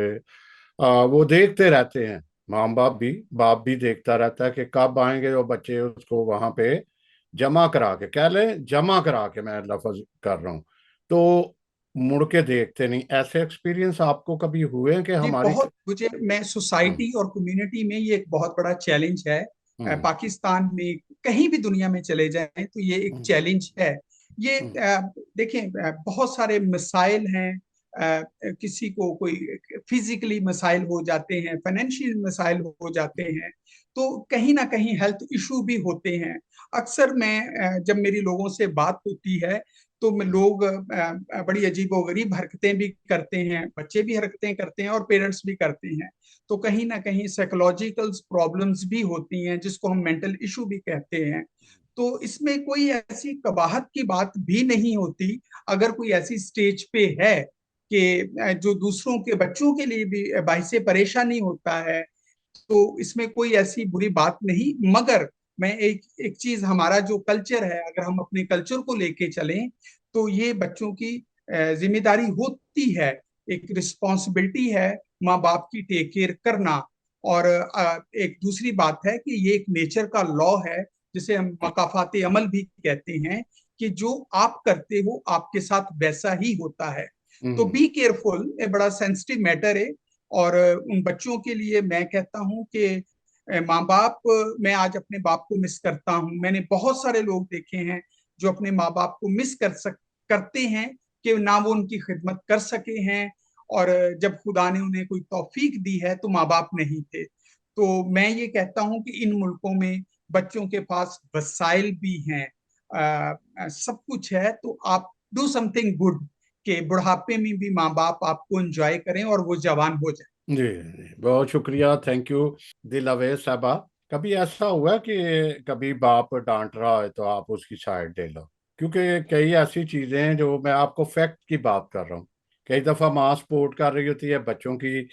वो देखते रहते हैं, माँ बाप भी देखता रहता है कि कब आएंगे वो बच्चे उसको वहां पे जमा करा के, कह ले जमा करा के, मैं लफ्ज कर रहा हूँ, तो मुड़ के देखते नहीं। ऐसे एक्सपीरियंस आपको कभी हुए हैं कि जी हमारी बहुत मुझे, मैं हम्म, सोसाइटी और कम्युनिटी में ये एक बहुत बड़ा चैलेंज है। हम्म, पाकिस्तान में कहीं भी दुनिया में चले जाएं तो ये एक हम्म, चैलेंज है। ये हम्म, देखें, बहुत सारे मिसाइल हैं। किसी को कोई फिजिकली मसाइल हो जाते हैं, फाइनेंशियल मसाइल हो जाते हैं, तो कहीं ना कहीं हेल्थ इशू भी होते हैं। अक्सर मैं जब मेरी लोगों से बात होती है तो लोग बड़ी अजीबोगरीब हरकतें भी करते हैं, बच्चे भी हरकतें करते हैं और पेरेंट्स भी करते हैं। तो कहीं ना कहीं साइकोलॉजिकल प्रॉब्लम्स भी होती हैं, जिसको हम मेंटल इशू भी कहते हैं। तो इसमें कोई ऐसी कबाहत की बात भी नहीं होती अगर कोई ऐसी स्टेज पे है कि जो दूसरों के बच्चों के लिए भी बाइस परेशानी होता है, तो इसमें कोई ऐसी बुरी बात नहीं। मगर मैं एक एक चीज, हमारा जो कल्चर है, अगर हम अपने कल्चर को लेके चलें तो ये बच्चों की जिम्मेदारी होती है, एक रिस्पॉन्सिबिलिटी है माँ बाप की टेक केयर करना। और एक दूसरी बात है कि ये एक नेचर का लॉ है, जिसे हम मकाफात अमल भी कहते हैं, कि जो आप करते हो आपके साथ वैसा ही होता है। तो बी केयरफुल, ये बड़ा सेंसिटिव मैटर है। और उन बच्चों के लिए मैं कहता हूं कि माँ बाप, मैं आज अपने बाप को मिस करता हूं। मैंने बहुत सारे लोग देखे हैं जो अपने माँ बाप को मिस करते हैं कि ना वो उनकी खिदमत कर सके हैं, और जब खुदा ने उन्हें कोई तौफीक दी है तो माँ बाप नहीं थे। तो मैं ये कहता हूं कि इन मुल्कों में बच्चों के पास वसाइल भी हैं, सब कुछ है, तो आप डू समथिंग गुड कि बुढ़ापे में भी माँ बाप आपको एंजॉय करें और वो जवान हो जाए। जी जी, बहुत शुक्रिया, थैंक यू दिलअवेज साहबा। कभी ऐसा हुआ कि कभी बाप डांट रहा है तो आप उसकी साइड ले लो? क्योंकि कई ऐसी चीजें हैं, जो मैं आपको फैक्ट की बात कर रहा हूँ, कई दफा माँ सपोर्ट कर रही होती है बच्चों की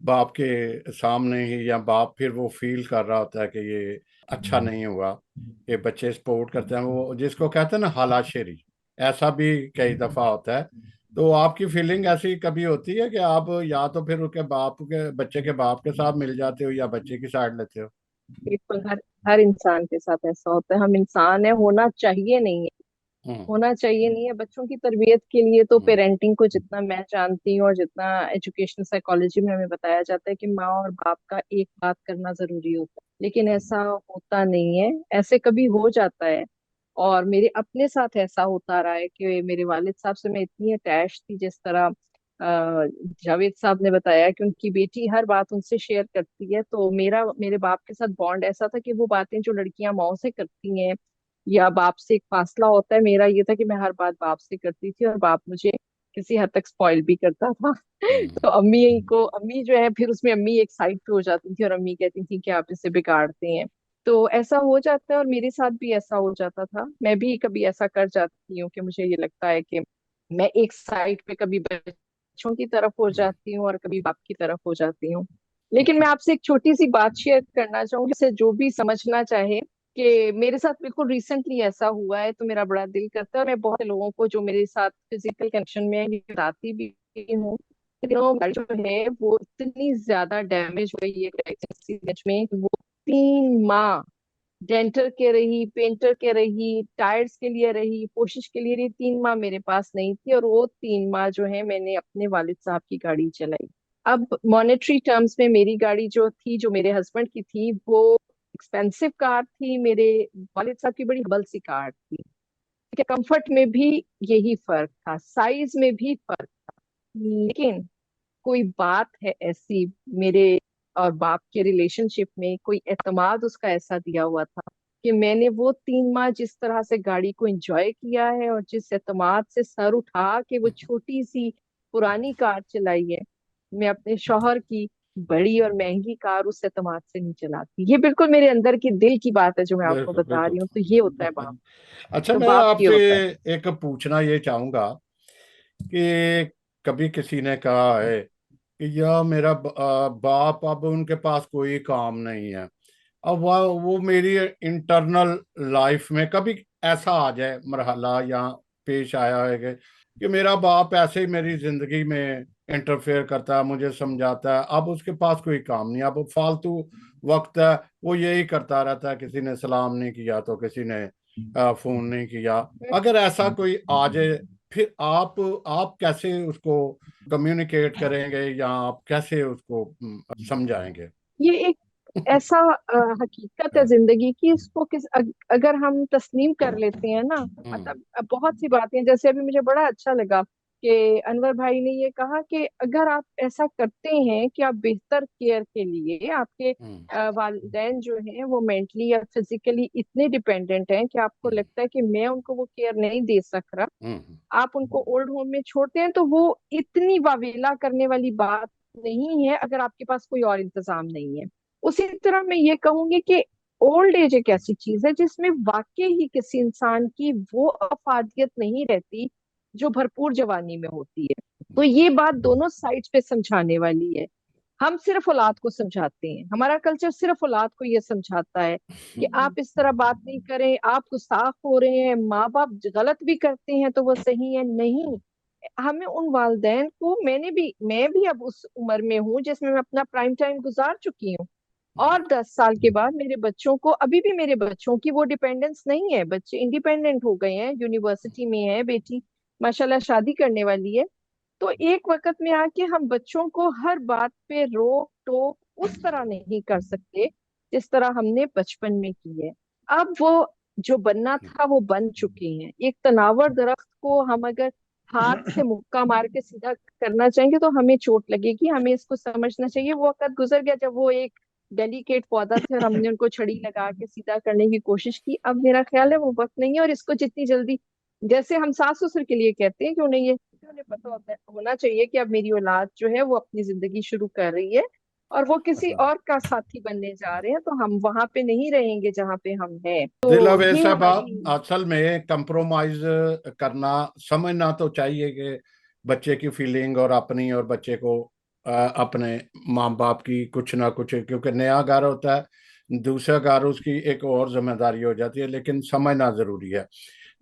बाप के सामने ही, या बाप फिर वो फील कर रहा होता है कि ये अच्छा नहीं हुआ, कि बच्चे सपोर्ट करते हैं, वो जिसको कहते हैं ना हलाशेरी, ऐसा भी कई दफा होता है। तो आपकी फीलिंग ऐसी कभी होती है कि आप या तो फिर उसके बाप के, बच्चे के बाप के साथ मिल जाते हो, या बच्चे की साइड लेते हो? बिल्कुल, हर हर इंसान के साथ ऐसा होता है। हम इंसान है, होना चाहिए नहीं है, हम्म होना चाहिए नहीं है। बच्चों की तरबियत के लिए तो हम्म पेरेंटिंग को जितना मैं जानती हूँ और जितना एजुकेशनल साइकोलॉजी में हमें बताया जाता है कि माँ और बाप का एक बात करना जरूरी होता है, लेकिन ऐसा होता नहीं है। ऐसे कभी हो जाता है, और मेरे अपने साथ ऐसा होता रहा है कि मेरे वालिद साहब से मैं इतनी अटैच थी, जिस तरह जावेद साहब ने बताया कि उनकी बेटी हर बात उनसे शेयर करती है, तो मेरा मेरे बाप के साथ बॉन्ड ऐसा था कि वो बातें जो लड़कियां माओ से करती हैं या बाप से एक फासला होता है, मेरा ये था कि मैं हर बात बाप से करती थी और बाप मुझे किसी हद तक स्पॉइल भी करता था। तो अम्मी जो है, फिर उसमें अम्मी एक साइड पे हो जाती थी और अम्मी कहती थी कि आप इसे बिगाड़ते हैं। तो ऐसा हो जाता है, और मेरे साथ भी ऐसा हो जाता था। मैं भी कभी ऐसा कर जाती हूँ कि मुझे ये लगता है कि मैं एक साइड पे कभी बच्चों की तरफ हो जाती हूँ और कभी बाप की तरफ हो जाती हूँ। लेकिन मैं आपसे एक छोटी सी बात शेयर करना चाहूंगी, जिसे जो भी समझना चाहे, कि मेरे साथ बिल्कुल रिसेंटली ऐसा हुआ है, तो मेरा बड़ा दिल करता है, और मैं बहुत से लोगों को जो मेरे साथ फिजिकल कनेक्शन में है ये बताती भी हूँ। लेकिन गाड़ी जो है वो इतनी ज्यादा डैमेज हो गई है एक्सीडेंट में कि वो 3 माह डेंटर के रही, पेंटर के रही, टायर्स के लिए रही, कोशिश के लिए रही, 3 माह मेरे पास नहीं थी, और वो 3 माह जो है मैंने अपने वालिद साहब की गाड़ी चलाई। अब मॉनेटरी टर्म्स में मेरी गाड़ी जो थी, जो मेरे हस्बैंड की थी, वो एक्सपेंसिव कार थी, मेरे वालिद साहब की बड़ी हम्बल सी कार थी। ठीक है, कंफर्ट में भी यही फर्क था, साइज में भी फर्क था। लेकिन कोई बात है ऐसी मेरे और बाप के रिलेशनशिप में, कोई एतमाद उसका ऐसा दिया हुआ था कि मैंने वो 3 माह जिस तरह से गाड़ी को एंजॉय किया है और जिस एतमाद से सर उठा के वो छोटी सी पुरानी कार चलाई है, मैं अपने शौहर की बड़ी और महंगी कार उस एतमाद से नहीं चलाती। ये बिल्कुल मेरे अंदर की दिल की बात है जो मैं आपको बिल्कुल बता बिल्कुल। रही हूँ। तो ये होता है बाप, अच्छा, तो मैं बाप ये आपसे होता है। एक पूछना ये चाहूंगा कि कभी किसी ने कहा है कि यह मेरा बाप, अब उनके पास कोई काम नहीं है, अब वो मेरी इंटरनल लाइफ में कभी ऐसा आ जाए मरहला, या पेश आया है कि मेरा बाप ऐसे ही मेरी जिंदगी में इंटरफेयर करता है, मुझे समझाता है, अब उसके पास कोई काम नहीं, अब फालतू वक्त है, वो यही करता रहता है, किसी ने सलाम नहीं किया तो किसी ने फोन नहीं किया। अगर ऐसा कोई आ जाए, फिर आप कैसे उसको कम्युनिकेट करेंगे, या आप कैसे उसको समझाएंगे? ये एक ऐसा हकीकत है जिंदगी की, इसको अगर हम तस्लीम कर लेते हैं ना, हम्म मतलब अब बहुत सी बातें, जैसे अभी मुझे बड़ा अच्छा लगा कि अनवर भाई ने ये कहा कि अगर आप ऐसा करते हैं कि आप बेहतर केयर के लिए आपके वालिदैन जो हैं वो मेंटली या फिजिकली इतने डिपेंडेंट हैं कि आपको लगता है कि मैं उनको वो केयर नहीं दे सक रहा, आप उनको ओल्ड होम में छोड़ते हैं, तो वो इतनी वावेला करने वाली बात नहीं है अगर आपके पास कोई और इंतजाम नहीं है। उसी तरह मैं ये कहूंगी कि ओल्ड एज एक ऐसी चीज है जिसमें वाकई ही किसी इंसान की वो अफादियत नहीं रहती जो भरपूर जवानी में होती है। तो ये बात दोनों साइड्स पे समझाने वाली है। हम सिर्फ औलाद को समझाते हैं, हमारा कल्चर सिर्फ औलाद को ये समझाता है कि आप इस तरह बात नहीं करें, आप गुस्ताख हो रहे हैं, माँ बाप गलत भी करते हैं तो वो सही है। नहीं, हमें उन वालदैन को, मैं भी अब उस उम्र में हूँ जिसमें मैं अपना प्राइम टाइम गुजार चुकी हूँ, और 10 साल के बाद मेरे बच्चों को, अभी भी मेरे बच्चों की वो डिपेंडेंस नहीं है, बच्चे इंडिपेंडेंट हो गए हैं, यूनिवर्सिटी में है बेटी, माशाल्लाह शादी करने वाली है। तो एक वक्त में आके हम बच्चों को हर बात पे रोक टोक उस तरह नहीं कर सकते जिस तरह हमने बचपन में की है। अब वो जो बनना था वो बन चुके हैं। एक तनावर दरख्त को हम अगर हाथ से मुक्का मार के सीधा करना चाहेंगे तो हमें चोट लगेगी। हमें इसको समझना चाहिए वो वक्त गुजर गया जब वो एक डेलिकेट पौधा थे और हमने उनको छड़ी लगा के सीधा करने की कोशिश की। अब मेरा ख्याल है वो वक्त नहीं है, और इसको जितनी जल्दी, जैसे हम सास ससुर के लिए कहते हैं कि उन्हें पता होना चाहिए कि अब मेरी औलाद जो है वो अपनी जिंदगी शुरू कर रही है और वो किसी और का साथी बनने जा रहे हैं, तो हम वहां पे नहीं रहेंगे जहाँ पे हम हैं। तो दिलावर ये साहब, हमारी असल में कंप्रोमाइज करना समझना तो चाहिए कि बच्चे की फीलिंग और अपनी और बच्चे को अपने माँ बाप की कुछ ना कुछ, क्योंकि नया घर होता है, दूसरा घर उसकी एक और जिम्मेदारी हो जाती है, लेकिन समझना जरूरी है।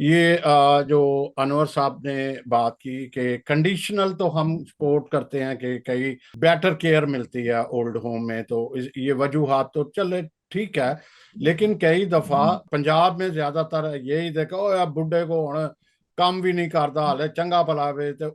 ये जो अनवर साहब ने बात की कि कंडीशनल तो हम सपोर्ट करते हैं कि कई बेटर केयर मिलती है ओल्ड होम में, तो ये वजूहात तो चले ठीक है, लेकिन कई दफा पंजाब में ज्यादातर यही देखा ओ यार बुढ़े को हुण काम भी नहीं करता, हाले चंगा भला वे, तो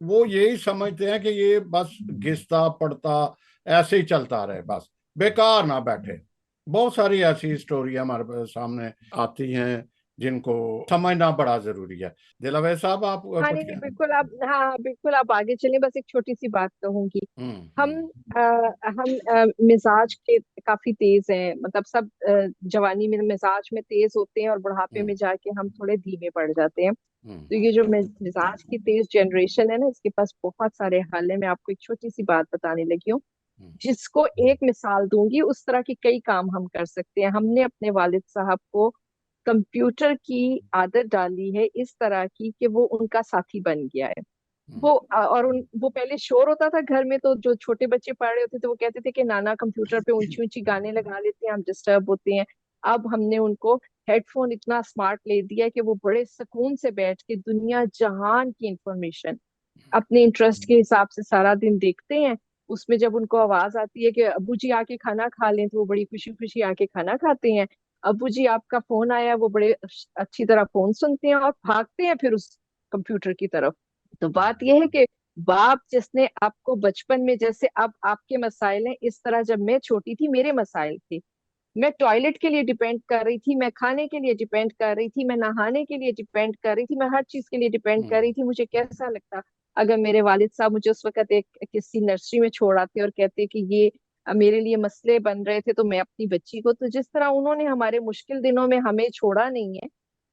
वो यही समझते हैं कि ये बस घिसता पड़ता ऐसे ही चलता रहे, बस बेकार ना बैठे। बहुत सारी ऐसी स्टोरी हमारे सामने आती हैं जिनको समझना बड़ा जरूरी है। दिलावर साहब, आप हाँ कुछ नहीं नहीं बिल्कुल आप, हाँ हाँ, बिल्कुल आप आगे चलें। बस एक छोटी सी बात कहूंगी। हम मिजाज के काफी तेज हैं, मतलब सब जवानी में मिजाज में तेज होते हैं और बुढ़ापे में जाके हम थोड़े धीमे पड़ जाते हैं। तो ये जो मिजाज की तेज जनरेशन है ना, इसके पास बहुत सारे हल है। मैं आपको एक छोटी सी बात बताने लगी हूँ, जिसको एक मिसाल दूंगी, उस तरह के कई काम हम कर सकते हैं। हमने अपने वालिद साहब को कंप्यूटर की आदत डाली है इस तरह की कि वो उनका साथी बन गया है। वो पहले शोर होता था घर में, तो जो छोटे बच्चे पढ़ रहे होते थे वो कहते थे कि नाना कंप्यूटर पे ऊंची ऊंची गाने लगा लेते हैं, हम डिस्टर्ब होते हैं। अब हमने उनको हेडफोन इतना स्मार्ट ले दिया है कि वो बड़े सुकून से बैठ के दुनिया जहान की इंफॉर्मेशन अपने इंटरेस्ट के हिसाब से सारा दिन देखते हैं। उसमें जब उनको आवाज आती है कि अब्बू जी आके खाना खा लें, तो वो बड़ी खुशी खुशी आके खाना खाते हैं। अब्बू जी आपका फोन आया, वो बड़े अच्छी तरह फोन सुनते हैं और भागते हैं फिर उस कंप्यूटर की तरफ। तो बात यह है कि बाप जिसने आपको बचपन में, जैसे अब आपके मसाइल हैं, इस तरह जब मैं छोटी थी मेरे मसाइल थे। मैं टॉयलेट के लिए डिपेंड कर रही थी, मैं खाने के लिए डिपेंड कर रही थी, मैं नहाने के लिए डिपेंड कर रही थी, मैं हर चीज के लिए डिपेंड कर रही थी। मुझे कैसा लगता अगर मेरे वालिद साहब मुझे उस वक्त एक किसी नर्सरी में छोड़ आते और कहते कि ये मेरे लिए मसले बन रहे थे, तो मैं अपनी बच्ची को, तो जिस तरह उन्होंने हमारे मुश्किल दिनों में हमें छोड़ा नहीं है,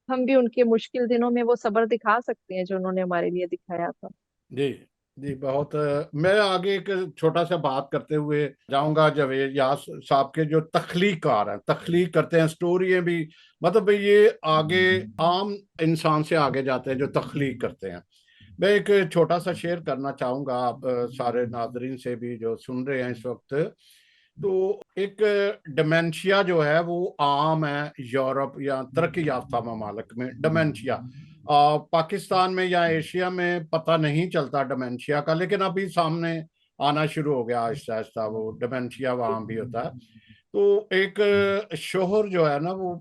हम भी उनके मुश्किल दिनों में वो सब्र दिखा सकते हैं जो उन्होंने हमारे लिए दिखाया था। जी जी, बहुत मैं आगे एक छोटा सा बात करते हुए जाऊंगा। जावेद यास साहब के जो तख्लीकार हैं, तख्लीक करते हैं स्टोरी भी, मतलब ये आगे आम इंसान से आगे जाते हैं जो तख्लीक करते हैं। मैं एक छोटा सा शेयर करना चाहूंगा आप सारे नाजरीन से भी जो सुन रहे हैं इस वक्त। तो एक डिमेंशिया जो है वो आम है यूरोप या तरक्की याफ्ता ममालिक में। डिमेंशिया पाकिस्तान में या एशिया में पता नहीं चलता डिमेंशिया का, लेकिन अभी सामने आना शुरू हो गया आहिस्ता आहिस्ता, वो डिमेंशिया वहां भी होता है। तो एक शोहर जो है ना वो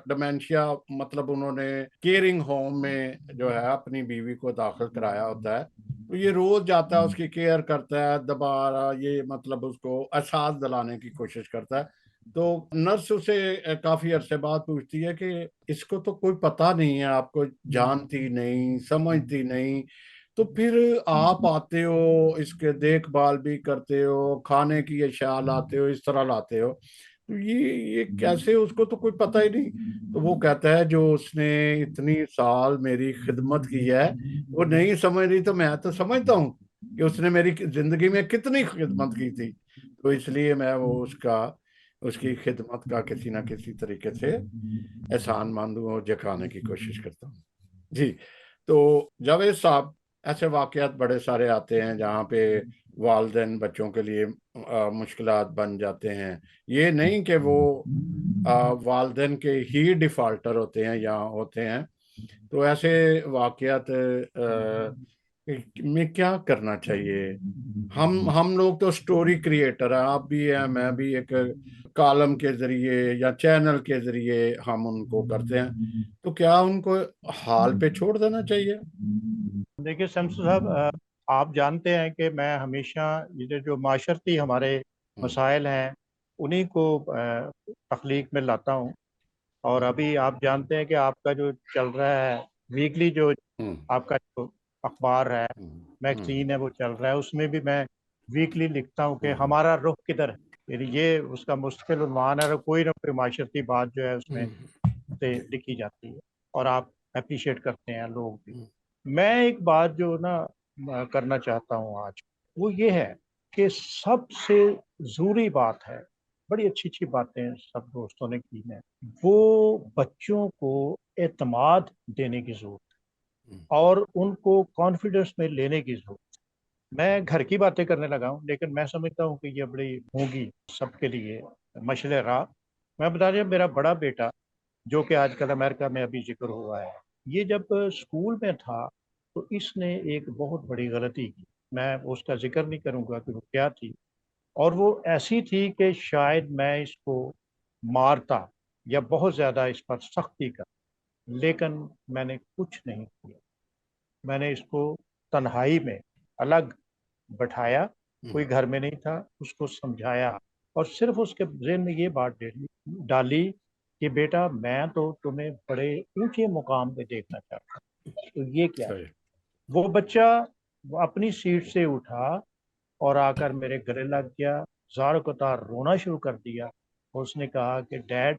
डिमेंशिया, मतलब उन्होंने केयरिंग होम में जो है अपनी बीवी को दाखिल कराया होता है। तो ये रोज जाता है, उसकी केयर करता है, दोबारा ये मतलब उसको एहसास दिलाने की कोशिश करता है। तो नर्स उसे काफी अरसे बाद पूछती है कि इसको तो कोई पता नहीं है, आपको जानती नहीं समझती नहीं, तो फिर आप आते हो, इसके देखभाल भी करते हो, खाने की अशिया लाते हो, इस तरह लाते हो, तो ये कैसे, उसको तो कोई पता ही नहीं। तो वो कहता है जो उसने इतनी साल मेरी खिदमत की है वो नहीं समझ रही, तो मैं तो समझता हूँ कि उसने मेरी जिंदगी में कितनी खिदमत की थी। तो इसलिए मैं वो उसकी खिदमत का किसी ना किसी तरीके से एहसान मानूं और जताने की कोशिश करता हूँ। जी। तो जावेद साहब, ऐसे वाकयात बड़े सारे आते हैं जहाँ पे वालिदैन बच्चों के लिए मुश्किलात बन जाते हैं। ये नहीं कि वो वालिदैन के ही डिफाल्टर होते हैं या होते हैं। तो ऐसे वाकयात में क्या करना चाहिए? हम लोग तो स्टोरी क्रिएटर हैं, आप भी हैं, मैं भी, एक कॉलम के जरिए या चैनल के जरिए हम उनको करते हैं। तो क्या उनको हाल पे छोड़ देना चाहिए? देखिए शमसू साहब, आप जानते हैं कि मैं हमेशा ये जो माशरती हमारे मसाइल हैं उन्हीं को तख्लीक में लाता हूँ। और अभी आप जानते हैं कि आपका जो चल रहा है वीकली, जो आपका जो अखबार है, मैगजीन है, वो चल रहा है, उसमें भी मैं वीकली लिखता हूँ कि हमारा रुख किधर है। यानी ये उसका मुस्तकिल उन्वान है और कोई ना कोई माशरती बात जो है उसमें से लिखी जाती है और आप अप्रिशिएट करते हैं लोग भी। मैं एक बात जो ना करना चाहता हूँ आज, वो ये है कि सबसे ज़रूरी बात है, बड़ी अच्छी अच्छी बातें सब दोस्तों ने की हैं, वो बच्चों को एतमाद देने की ज़रूरत है और उनको कॉन्फिडेंस में लेने की ज़रूरत है। मैं घर की बातें करने लगा हूँ, लेकिन मैं समझता हूँ कि ये बड़ी होंगी सबके लिए मशले राह। मैं बता रहा, मेरा बड़ा बेटा जो कि आजकल अमेरिका में अभी जिक्र हुआ है, ये जब स्कूल में था तो इसने एक बहुत बड़ी गलती की। मैं उसका जिक्र नहीं करूंगा कि वो क्या थी, और वो ऐसी थी कि शायद मैं इसको मारता या बहुत ज़्यादा इस पर सख्ती कर, लेकिन मैंने कुछ नहीं किया। मैंने इसको तन्हाई में अलग बैठाया, कोई घर में नहीं था, उसको समझाया और सिर्फ उसके ज़हन में ये बात डाली कि बेटा मैं तो तुम्हें बड़े ऊंचे मुकाम पे देखना चाहता हूँ। तो ये क्या है? सही। वो बच्चा वो अपनी सीट से उठा और आकर मेरे गले लग गया, जार कतार रोना शुरू कर दिया। उसने कहा कि डैड,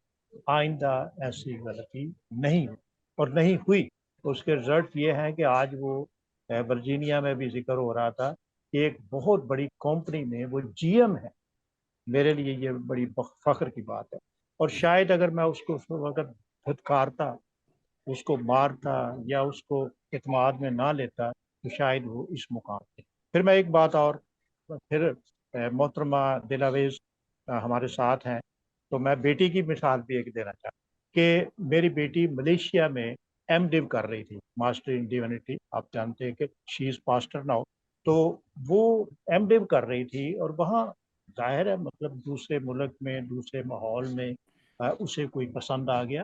आइंदा ऐसी गलती नहीं हो, और नहीं हुई। उसके रिजल्ट ये है कि आज वो वर्जीनिया में भी जिक्र हो रहा था कि एक बहुत बड़ी कंपनी में वो जीएम है। मेरे लिए ये बड़ी फख्र की बात है। और शायद अगर मैं उसको उस वक्त धुतकारता, उसको मारता या उसको इत्मीनान में ना लेता, तो शायद वो इस मुकाम पे। फिर मैं एक बात और, फिर मोहतरमा दिलावेज हमारे साथ हैं, तो मैं बेटी की मिसाल भी एक देना चाहता कि मेरी बेटी मलेशिया में एमडिव कर रही थी, मास्टर इन डिविनिटी। आप जानते हैं कि शी इज पास्टर नाउ। तो वो एमडिव कर रही थी और वहाँ जाहिर है, मतलब दूसरे मुल्क में, दूसरे माहौल में उसे कोई पसंद आ गया।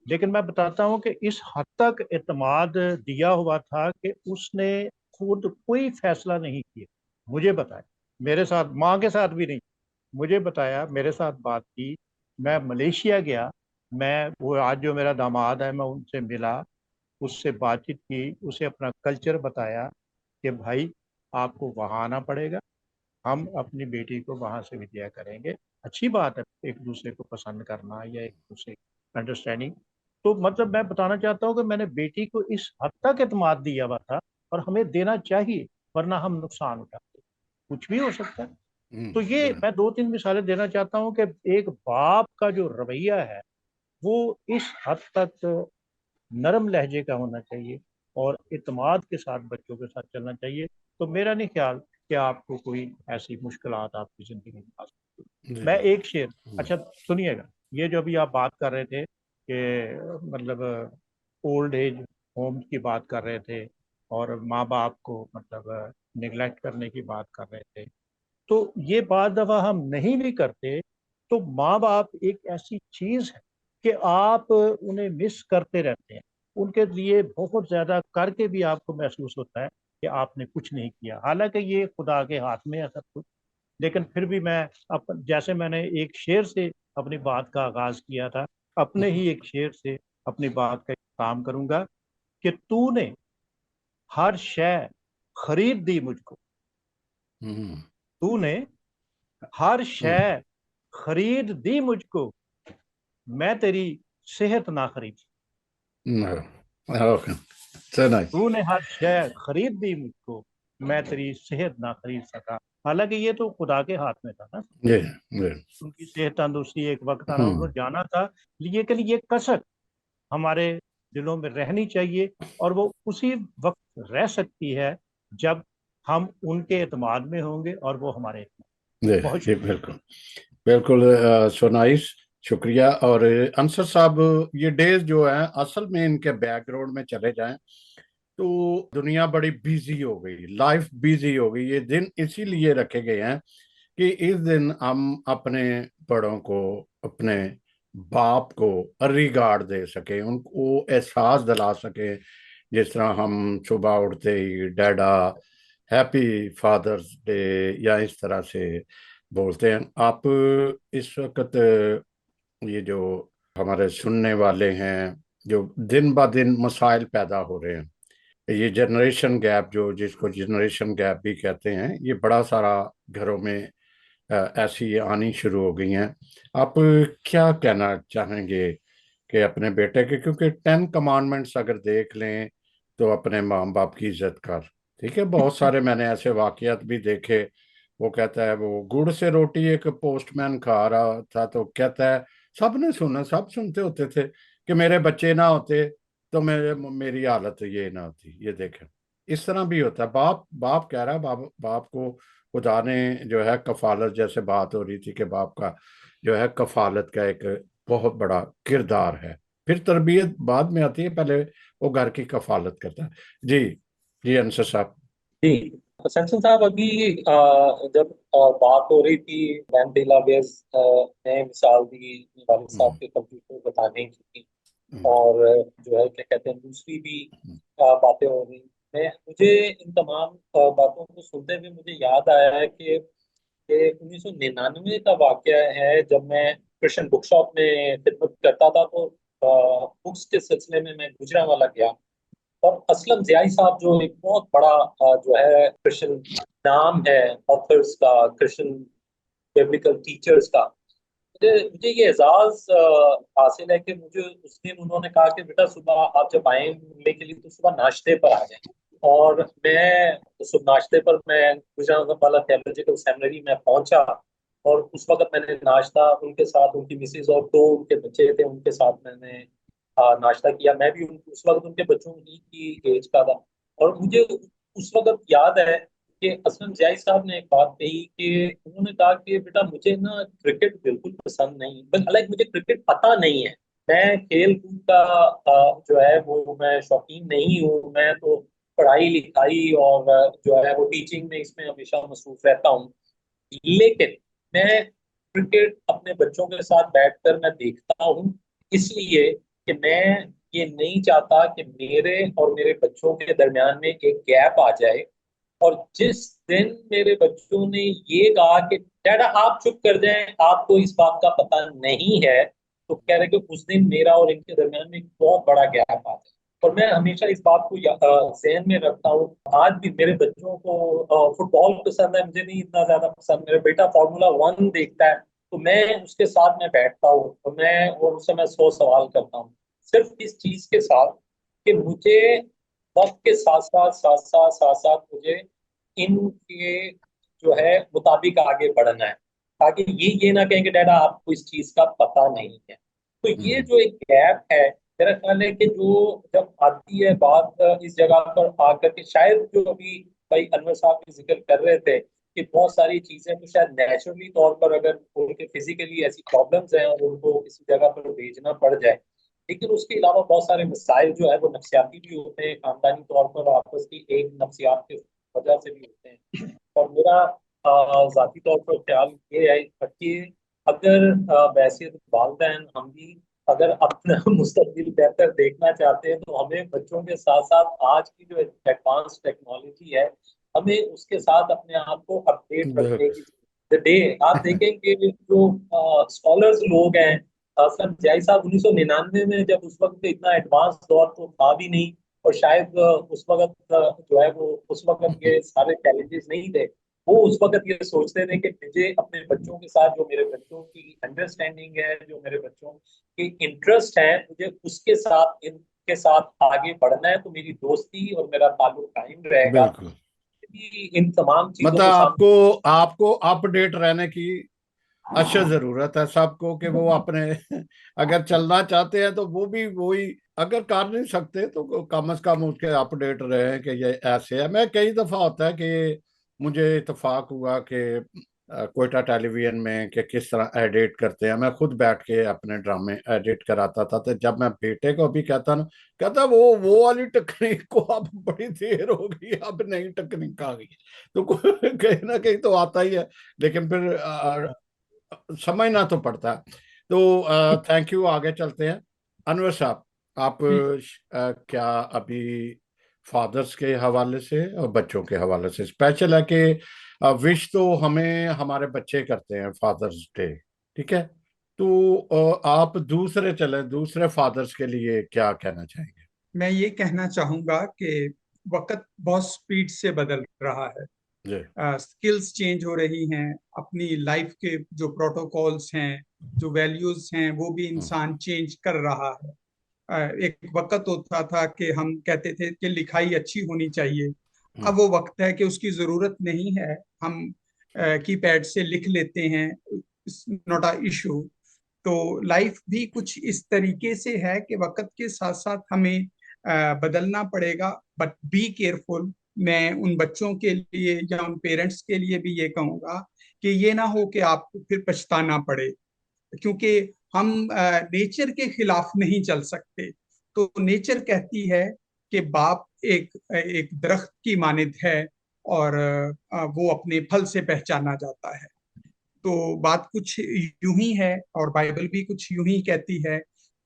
लेकिन मैं बताता हूँ कि इस हद तक एतमाद दिया हुआ था कि उसने खुद कोई फैसला नहीं किया, मुझे बताया, मेरे साथ, माँ के साथ भी नहीं, मुझे बताया, मेरे साथ बात की। मैं मलेशिया गया, मैं वो आज जो मेरा दामाद है, मैं उनसे मिला, उससे बातचीत की, उसे अपना कल्चर बताया कि भाई आपको वहाँ आना पड़ेगा, हम अपनी बेटी को वहाँ से विद्या करेंगे। अच्छी बात है एक दूसरे को पसंद करना या एक दूसरे की अंडरस्टैंडिंग। तो मतलब मैं बताना चाहता हूँ कि मैंने बेटी को इस हद तक एतमाद दिया हुआ था, और हमें देना चाहिए, वरना हम नुकसान उठाते, कुछ भी हो सकता है। तो ये मैं दो तीन मिसालें देना चाहता हूँ कि एक बाप का जो रवैया है वो इस हद तक नरम लहजे का होना चाहिए और इत्मीनान के साथ बच्चों के साथ चलना चाहिए। तो मेरा नहीं ख्याल कि आपको कोई ऐसी मुश्किलात आपकी जिंदगी में आ सकती। जी। मैं एक शेर, अच्छा सुनिएगा, ये जो अभी आप बात कर रहे थे कि मतलब ओल्ड एज होम की बात कर रहे थे और माँ बाप को मतलब निगलेक्ट करने की बात कर रहे थे, तो ये बात दफा हम नहीं भी करते, तो माँ बाप एक ऐसी चीज है कि आप उन्हें मिस करते रहते हैं। उनके लिए बहुत ज्यादा करके भी आपको महसूस होता है कि आपने कुछ नहीं किया, हालांकि ये खुदा के हाथ में है सब कुछ। लेकिन फिर भी मैं जैसे मैंने एक शेर से अपनी बात का आगाज किया था, अपने ही एक शेर से अपनी बात का काम करूंगा कि तूने हर शय खरीद दी मुझको, हम्म, तूने हर शय खरीद दी मुझको, मैं तेरी सेहत ना खरीद। Okay, so nice. तूने हर शय खरीद दी मुझको, मैं तेरी सेहत ना खरीद सका। हालांकि ये तो खुदा के हाथ में था ना, जी जी। उनकी सेहत तंदुरुस्ती एक वक्त आना, हम्म, उनको जाना था। लेकिन ये कसक हमारे दिलों में रहनी चाहिए, और वो उसी वक्त रह सकती है जब हम उनके एतमाद में होंगे और वो हमारे एतमाद। जी बहुत जी, शुक्रिया। बिल्कुल बिल्कुल, सो नाइस, शुक्रिया। और अंसर साहब, ये डेज जो हैं असल में इनके बैकग्राउंड में चले जाएं तो दुनिया बड़ी बिजी हो गई, लाइफ बिजी हो गई। ये दिन इसीलिए रखे गए हैं कि इस दिन हम अपने बड़ों को, अपने बाप को रिगार्ड दे सके, उनको एहसास दिला सके। जिस तरह हम सुबह उठते ही डैडा हैप्पी फादर्स डे या इस तरह से बोलते हैं। आप इस वक्त ये जो हमारे सुनने वाले हैं, जो दिन ब दिन मसाइल पैदा हो रहे हैं, ये जनरेशन गैप, जो जिसको जनरेशन गैप भी कहते हैं, ये बड़ा सारा घरों में ऐसी आनी शुरू हो गई हैं। आप क्या कहना चाहेंगे कि अपने बेटे के, क्योंकि 10 कमांडमेंट्स अगर देख लें तो अपने माँ बाप की इज्जत कर, ठीक है, बहुत सारे मैंने ऐसे वाकयात भी देखे। वो कहता है, वो गुड़ से रोटी एक पोस्टमैन खा रहा था तो कहता है, सबने सुना, सब सुनते होते थे कि मेरे बच्चे ना होते तो मेरी हालत ये ना होती। ये देखें, इस तरह भी होता है। बाप बाप कह रहा है, बाप बाप को खुदा ने जो है कफालत, जैसे बात हो रही थी कि बाप का जो है कफालत का एक बहुत बड़ा किरदार है। फिर तरबियत बाद में आती है, पहले वो घर की कफालत करता है। जी जी, अंसर साहब। जी, सैमसन साहब, अभी जब बात हो रही थी मैंडेला बेस ने मिसाल दी वालिद साहब हम्म, के कंप्यूटर बताने की, हम्म, और जो है क्या कहते हैं दूसरी भी बातें हो रही। मैं मुझे इन तमाम बातों को सुनते हुए मुझे याद आया है कि 1999 का वाकया है, जब मैं क्रिश्चियन बुक शॉप में खिदमत करता था, तो बुक्स के सिलसिले में मैं गुजरांवाला गया, और असलम ज़ियाई साहब जो एक बहुत बड़ा जो है क्रिश्चियन नाम है, ऑथर्स का, क्रिश्चियन बिब्लिकल टीचर्स का, मुझे मुझे ये एजाज हासिल है कि मुझे उस दिन उन्होंने कहा कि बेटा सुबह आप जब आए मिलने के लिए तो सुबह नाश्ते पर आ जाए। और मैं सुबह नाश्ते पर मैं गुजरांवाला थियोलॉजिकल सेमिनरी में पहुंचा, और उस वक्त मैंने नाश्ता उनके साथ, उनकी मिसेज और दो उनके बच्चे थे उनके साथ मैंने नाश्ता किया। मैं भी उस वक्त उनके बच्चों ही की एज का था। और मुझे उस वक्त याद है कि असलम ज़ियाई साहब ने एक बात कही कि उन्होंने कहा कि बेटा मुझे ना क्रिकेट बिल्कुल पसंद नहीं, बस हालांकि मुझे क्रिकेट पता नहीं है, मैं खेल कूद का जो है वो मैं शौकीन नहीं हूँ, मैं तो पढ़ाई लिखाई और जो है वो टीचिंग में इसमें हमेशा मसरूफ रहता हूँ। लेकिन मैं क्रिकेट अपने बच्चों के साथ बैठकर मैं देखता हूँ, इसलिए कि मैं ये नहीं चाहता कि मेरे और मेरे बच्चों के दरमियान में एक गैप आ जाए। और जिस दिन मेरे बच्चों ने ये कहा कि डैडा आप चुप कर जाएं, आपको इस बात का पता नहीं है, तो कह रहे कि उस दिन मेरा और इनके दरमियान में एक बहुत बड़ा गैप आ जाए। और मैं हमेशा इस बात को जहन में रखता हूँ। आज भी मेरे बच्चों को फुटबॉल पसंद है, मुझे नहीं इतना ज्यादा पसंद। मेरा बेटा फार्मूला 1 देखता है, तो मैं उसके साथ में बैठता हूँ, तो मैं और उससे मैं 100 सवाल करता हूँ, सिर्फ इस चीज के साथ कि मुझे वक्त के साथ साथ मुझे इनके जो है मुताबिक आगे बढ़ना है, ताकि ये ना कहें कि डैडा आपको इस चीज का पता नहीं है। तो ये हम्म, जो एक गैप है, मेरा ख्याल है कि जो जब आती है बात इस जगह पर आकर के, शायद जो अभी भाई अनवर साहब भी जिक्र कर रहे थे कि बहुत सारी चीजें तो शायद नेचुरली तौर पर अगर उनके फिजिकली ऐसी प्रॉब्लम्स हैं और उनको किसी जगह पर भेजना पड़ जाए, लेकिन उसके अलावा बहुत सारे मसाइल जो है वो नफ्सियाती भी होते हैं, खानदानी तौर पर आपस की एक नफ्सियात की वजह से भी होते हैं। और मेरा जाती तौर पर ख्याल ये है कि अगर बहैसियत वालिदैन हम भी अगर अपना मुस्तकबिल बेहतर देखना चाहते हैं, तो हमें बच्चों के साथ साथ आज की जो एडवांस टेक्नोलॉजी है, हमें उसके साथ अपने आप को अपडेट रखने की डे। आप देखेंगे जो स्कॉलर्स लोग हैं, सर जय साहब 1999 में, जब उस वक्त इतना एडवांस दौर तो था भी नहीं, और शायद उस वक्त जो है वो उस वक्त ये सारे चैलेंजेस नहीं थे। वो उस वक्त ये सोचते थे कि मुझे अपने बच्चों के साथ, जो मेरे बच्चों की अंडरस्टैंडिंग है, जो मेरे बच्चों के इंटरेस्ट है, मुझे उसके साथ, इनके साथ आगे बढ़ना है, तो मेरी दोस्ती और मेरा ताल्लुक कायम रहेगा। बिल्कुल। इन तमाम चीजों मतलब को सामने। आपको अपडेट रहने की अच्छा जरूरत है सबको, कि वो अपने अगर चलना चाहते हैं तो वो भी वही, अगर कर नहीं सकते तो कम से कम उसके अपडेट रहे कि ये ऐसे है। मैं कई दफा होता है कि मुझे इत्तेफाक हुआ कि कोयटा टेलीविजन में कि किस तरह एडिट करते हैं, मैं खुद बैठ के अपने ड्रामे एडिट कराता था। तो जब मैं बेटे को भी कहता ना, कहता वो वाली टेक्निक को अब बड़ी देर हो गई, अब नई टेक्निक आ गई। तो कहीं ना कहीं तो आता ही है, लेकिन फिर समझना तो पड़ता है। तो थैंक यू, आगे चलते हैं। अनवर साहब, आप क्या अभी फादर्स के हवाले से और बच्चों के हवाले से स्पेशल है कि विश तो हमें हमारे बच्चे करते हैं फादर्स डे, ठीक है, तो आप दूसरे चले, दूसरे फादर्स के लिए क्या कहना चाहेंगे? मैं ये कहना चाहूंगा कि वक्त बहुत स्पीड से बदल रहा है, जी। स्किल्स चेंज हो रही हैं, अपनी लाइफ के जो प्रोटोकॉल्स हैं, जो वैल्यूज हैं, वो भी इंसान चेंज कर रहा है। एक वक्त होता था कि हम कहते थे कि लिखाई अच्छी होनी चाहिए, अब वो वक्त है कि उसकी जरूरत नहीं है, हम कीपैड से लिख लेते हैं, नॉट अ इशू। तो लाइफ भी कुछ इस तरीके से है कि वक्त के साथ साथ हमें बदलना पड़ेगा, बट बी केयरफुल। मैं उन बच्चों के लिए या उन पेरेंट्स के लिए भी ये कहूंगा कि ये ना हो कि आपको फिर पछताना पड़े, क्योंकि हम नेचर के खिलाफ नहीं चल सकते। तो नेचर कहती है कि बाप एक एक दरख्त की मानिंद है, और वो अपने फल से पहचाना जाता है। तो बात कुछ यूं ही है, और बाइबल भी कुछ यूं ही कहती है।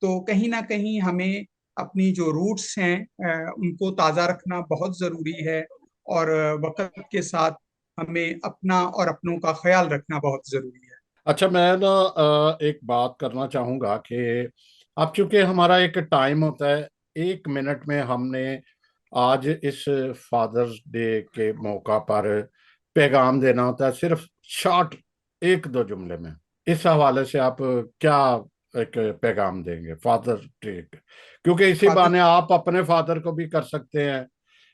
तो कहीं ना कहीं हमें अपनी जो रूट्स हैं उनको ताज़ा रखना बहुत ज़रूरी है, और वक्त के साथ हमें अपना और अपनों का ख्याल रखना बहुत ज़रूरी है। अच्छा, मैं ना एक बात करना चाहूंगा कि अब चूंकि हमारा एक टाइम होता है, 1 मिनट में हमने आज इस फादर्स डे के मौका पर पैगाम देना होता है, सिर्फ शॉर्ट 1-2 जुमले में। इस हवाले से आप क्या एक पैगाम देंगे फादर्स डे के? क्योंकि इसी फादर बहाने आप अपने फादर को भी कर सकते हैं,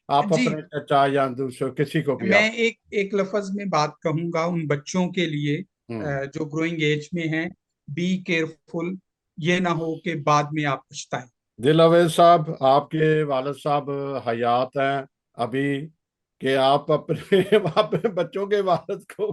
आप जी, अपने चचा या दूसरे किसी को भी मैं आप। एक एक लफ्ज में बात कहूंगा उन बच्चों के लिए हम्म। जो ग्रोइंग एज में हैं। बी केयरफुल, ये ना हो कि बाद में आप पछताएं। दिलवेज साहब, आपके वालिद साहब हयात हैं अभी, कि आप अपने अपने बच्चों के वालिद को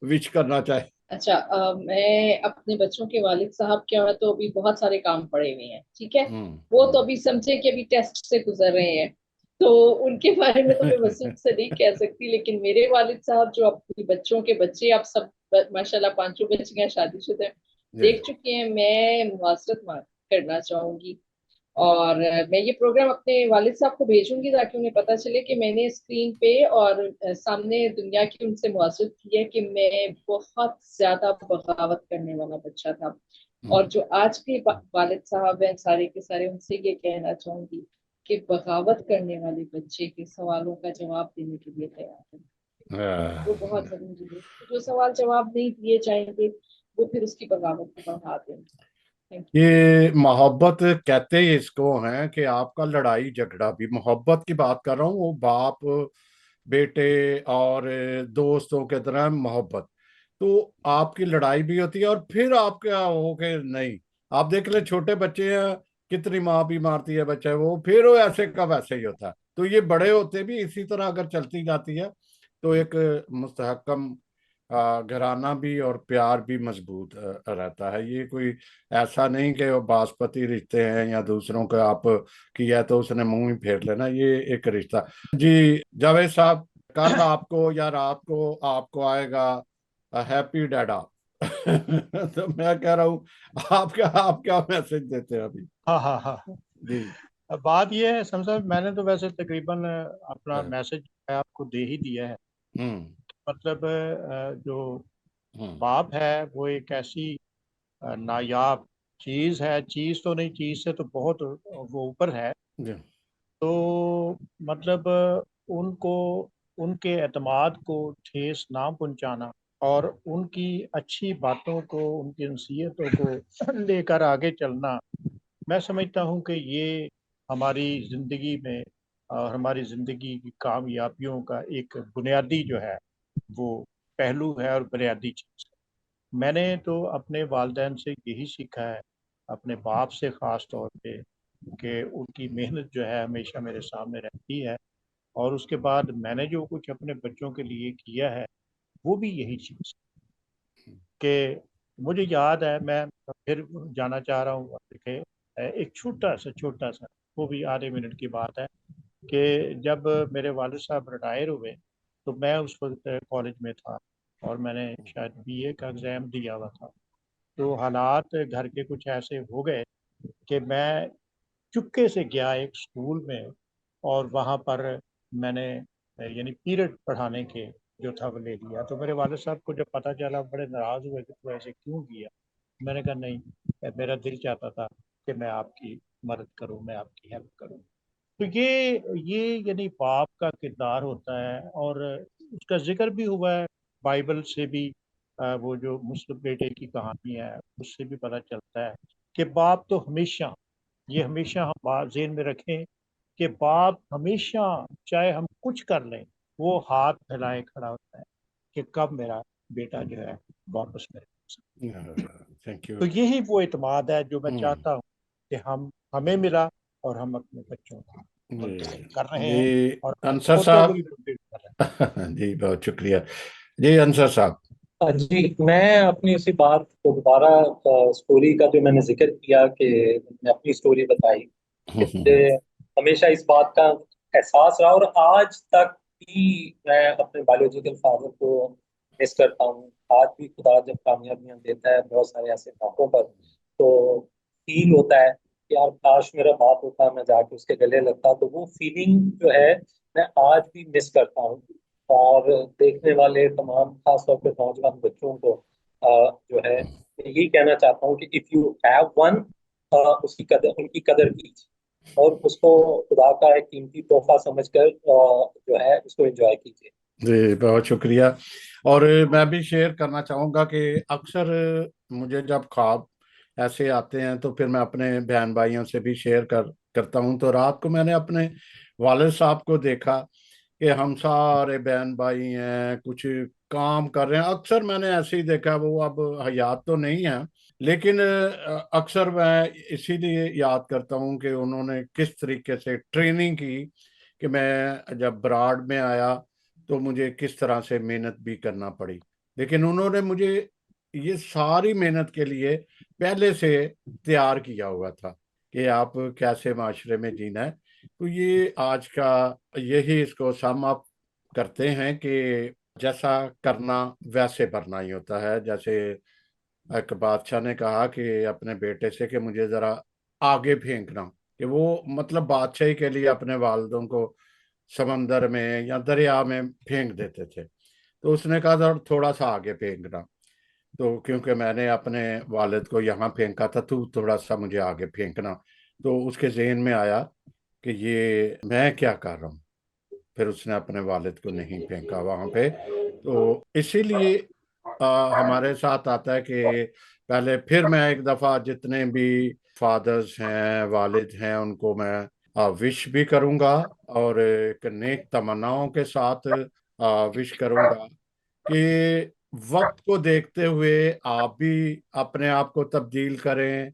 विश करना चाहें? अच्छा, मैं अपने बच्चों के वालिद साहब क्या है, तो अभी बहुत सारे काम पड़े हुए हैं, ठीक है। वो तो अभी समझे कि अभी टेस्ट से गुजर रहे हैं, तो उनके बारे में तो मैं वसूख से नहीं कह सकती। लेकिन मेरे वालिद साहब जो अपने बच्चों के बच्चे, आप सब माशाल्लाह पांचों बच्चियां शादीशुदा जी। देख चुके हैं, मैं मुआसरत करना चाहूंगी। और मैं ये प्रोग्राम अपने वालिद साहब को भेजूंगी ताकि उन्हें पता चले कि मैंने स्क्रीन पे और सामने दुनिया की उनसे मुआसरत की है कि मैं बहुत ज्यादा बगावत करने वाला बच्चा था। और जो आज के वालिद साहब हैं सारे के सारे, उनसे ये कहना चाहूंगी कि बगावत करने वाले बच्चे के सवालों का जवाब देने के लिए तैयार है। वो बहुत जरूरी है। जो सवाल जवाब नहीं दिए जाएंगे वो फिर उसकी बगावत को बढ़ा देंगे। Thank you. ये मोहब्बत कहते ही इसको हैं कि आपका लड़ाई झगड़ा भी, मोहब्बत की बात कर रहा हूँ, वो बाप बेटे और दोस्तों के तरह मोहब्बत। तो आपकी लड़ाई भी होती है, और फिर आप क्या हो कि नहीं, आप देख ले छोटे बच्चे हैं, कितनी माँ भी मारती है बच्चे, वो फिर वो ऐसे का वैसे ही होता है। तो ये बड़े होते भी इसी तरह अगर चलती जाती है तो एक मुस्तहकम घराना भी और प्यार भी मजबूत रहता है। ये कोई ऐसा नहीं कि वो बासपति रिश्ते हैं या दूसरों का आप किया तो उसने मुंह ही फेर लेना, ये एक रिश्ता। जी जावेद साहब, कल आपको या रात को आपको आएगा हैप्पी डैडा तो मैं कह रहा हूँ, आप क्या मैसेज देते हैं अभी? हाँ हाँ हाँ। जी। अब बात यह है समझा, मैंने तो वैसे तकरीबन अपना हाँ। मैसेज आपको दे ही दिया है। हम्म। मतलब जो हम्म। बाप है वो एक ऐसी नायाब चीज़ है, चीज़ तो नहीं, चीज़ से तो बहुत वो ऊपर है। जी। तो मतलब उनको उनके एतमाद को ठेस ना पहुंचाना और उनकी अच्छी बातों को, उनकी नसीहतों को लेकर आगे चलना, मैं समझता हूँ कि ये हमारी ज़िंदगी में और हमारी ज़िंदगी की कामयाबियों का एक बुनियादी जो है वो पहलू है और बुनियादी चीज़ है। मैंने तो अपने वालिदैन से यही सीखा है, अपने बाप से ख़ास तौर पे, कि उनकी मेहनत जो है हमेशा मेरे सामने रहती है। और उसके बाद मैंने जो कुछ अपने बच्चों के लिए किया है वो भी यही चीज़, कि मुझे याद है, मैं फिर जाना चाह रहा हूँ कि एक छोटा सा, वो भी आधे मिनट की बात है, कि जब मेरे वालिद साहब रिटायर हुए तो मैं उस वक्त कॉलेज में था और मैंने शायद बीए का एग्ज़ाम दिया हुआ था। तो हालात घर के कुछ ऐसे हो गए कि मैं चुपके से गया एक स्कूल में, और वहाँ पर मैंने यानी पीरियड पढ़ाने के जो था वो ले लिया। तो मेरे वालिद साहब को जब पता चला, बड़े नाराज़ हुए कि तू ऐसे क्यों किया। मैंने कहा नहीं, मेरा दिल चाहता था कि मैं आपकी मदद करूं, मैं आपकी हेल्प करूं। तो ये यानी बाप का किरदार होता है, और उसका जिक्र भी हुआ है बाइबल से भी। वो जो मुस्लिम बेटे की कहानी है उससे भी पता चलता है कि बाप तो हमेशा, ये हमेशा हम बात ज़हन में रखें कि बाप हमेशा, चाहे हम कुछ कर लें, वो हाथ फैलाए खड़ा होता है कि कब मेरा बेटा जो है वापस मेरे पास आए। थैंक तो यू। यही वो इत्मीनान है जो मैं चाहता हूँ कि हमें मिला और हम अपने बच्चों को जी कर रहे हैं, जी और अंसर पोतों को साहब। भी fulfill कर रहे जी बहुत शुक्रिया। जी अंसर साहब। जी, मैं अपनी उसी बात को दोबारा, स्टोरी का जो मैंने जिक्र किया कि मैंने अपनी स्टोरी बताई, कि मुझे हमेशा इस बात का एहसास रहा और आज तक भी मैं अपने बायोलॉजिकल फादर को मिस करता हूँ। आज भी खुदा जब कामयाबियां देता है बहुत सारे ऐसे मौकों पर, तो फील होता है कि यार काश मेरा बाप होता, मैं जाके उसके गले लगता। तो वो फीलिंग जो है मैं आज भी मिस करता हूँ। और देखने वाले तमाम खासतौर पे नौजवान बच्चों को जो है यही कहना चाहता हूँ कि इफ यू हैव वन, उसकी कदर, उनकी कदर कीजिए और उसको खुदा का एक कीमती तोहफा समझकर जो है उसको एंजॉय कीजिए। जी बहुत शुक्रिया। और मैं भी शेयर करना चाहूँगा कि अक्सर मुझे जब ख्वाब ऐसे आते हैं तो फिर मैं अपने बहन भाइयों से भी शेयर करता हूँ। तो रात को मैंने अपने वालिद साहब को देखा कि हम सारे बहन भाई हैं, कुछ काम कर रहे हैं। अक्सर मैंने ऐसे ही देखा, वो अब हयात तो नहीं है, लेकिन अक्सर मैं इसीलिए याद करता हूँ कि उन्होंने किस तरीके से ट्रेनिंग की कि मैं जब ब्राड में आया तो मुझे किस तरह से मेहनत भी करना पड़ी। लेकिन उन्होंने मुझे ये सारी मेहनत के लिए पहले से तैयार किया हुआ था कि आप कैसे माशरे में जीना है। तो ये आज का यही इसको सम अप करते हैं कि जैसा करना वैसे भरना ही होता है। जैसे एक बादशाह ने कहा कि अपने बेटे से कि मुझे जरा आगे फेंकना, कि वो मतलब बादशाही के लिए अपने वालिदों को समंदर में या दरिया में फेंक देते थे। तो उसने कहा था थोड़ा सा आगे फेंकना। तो क्योंकि मैंने अपने वालिद को यहाँ फेंका था, तू थोड़ा सा मुझे आगे फेंकना। तो उसके जहन में आया कि ये मैं क्या कर रहा हूँ। फिर उसने अपने वालिद को नहीं फेंका वहां पे। तो इसीलिए हमारे साथ आता है कि पहले फिर मैं एक दफा जितने भी फादर्स हैं, वालिद हैं, उनको मैं विश भी करूंगा और एक नेक तमन्नाओं के साथ विश करूंगा कि वक्त को देखते हुए आप भी अपने आप को तब्दील करें,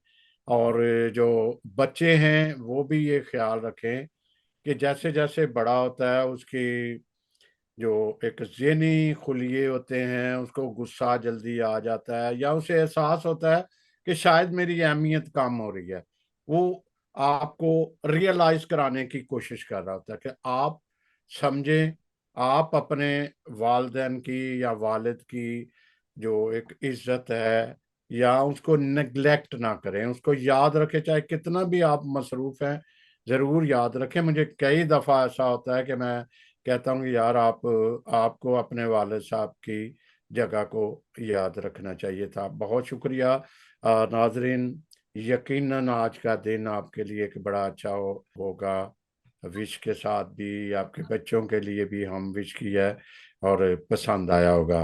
और जो बच्चे हैं वो भी ये ख्याल रखें कि जैसे जैसे बड़ा होता है उसकी जो एक ज़हनी खुलिये होते हैं, उसको गुस्सा जल्दी आ जाता है या उसे एहसास होता है कि शायद मेरी अहमियत कम हो रही है। वो आपको रियलाइज कराने की कोशिश कर रहा होता है कि आप समझें, आप अपने वालिदैन की या वालिद की जो एक इज्जत है या उसको नेग्लेक्ट ना करें, उसको याद रखें। चाहे कितना भी आप मसरूफ़ हैं, ज़रूर याद रखें। मुझे कई दफ़ा ऐसा होता है कि मैं कहता हूँ कि यार आपको अपने वालिद साहब की जगह को याद रखना चाहिए था। बहुत शुक्रिया। नाजरीन, यकीनन आज का दिन आपके लिए एक बड़ा अच्छा होगा। विश के साथ भी आपके बच्चों के लिए भी हम विश किया है और पसंद आया होगा।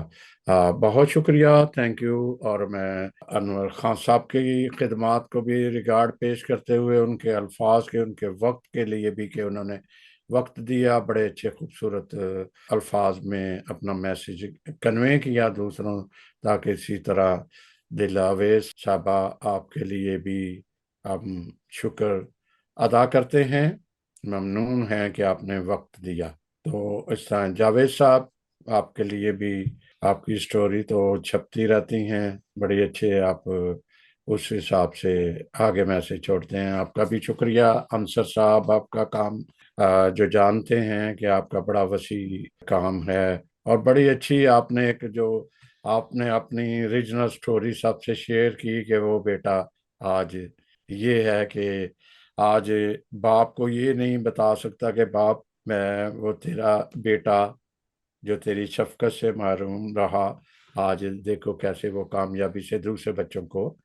बहुत शुक्रिया, थैंक यू। और मैं अनवर खान साहब की खिदमात को भी रिगार्ड पेश करते हुए उनके अल्फाज के, उनके वक्त के लिए भी कि उन्होंने वक्त दिया, बड़े अच्छे खूबसूरत अल्फाज में अपना मैसेज कन्वे किया दूसरों, ताकि इसी तरह दिल अवेज साहबा आपके लिए भी हम शुक्र अदा करते हैं, ममनून हैं कि आपने वक्त दिया। तो इस तरह जावेद साहब, आपके लिए भी आपकी स्टोरी तो छपती रहती हैं, बड़ी अच्छे आप उस हिसाब से आगे मैसेज छोड़ते हैं। आपका भी शुक्रिया। अंसर साहब, आपका काम जो जानते हैं कि आपका बड़ा वसी काम है, और बड़ी अच्छी आपने एक जो आपने अपनी रीजनल स्टोरी सबसे शेयर की कि वो बेटा आज ये है कि आज बाप को ये नहीं बता सकता कि बाप मैं वो तेरा बेटा जो तेरी शफकत से महरूम रहा, आज देखो कैसे वो कामयाबी से दूसरे बच्चों को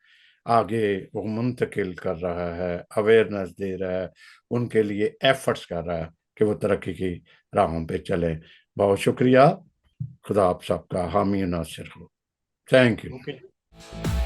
आगे वो मुंतकिल कर रहा है, अवेयरनेस दे रहा है, उनके लिए एफर्ट्स कर रहा है कि वो तरक्की की राहों पे चलें। बहुत शुक्रिया। खुदा आप सबका हामी नासिर हो। Thank you. ओके।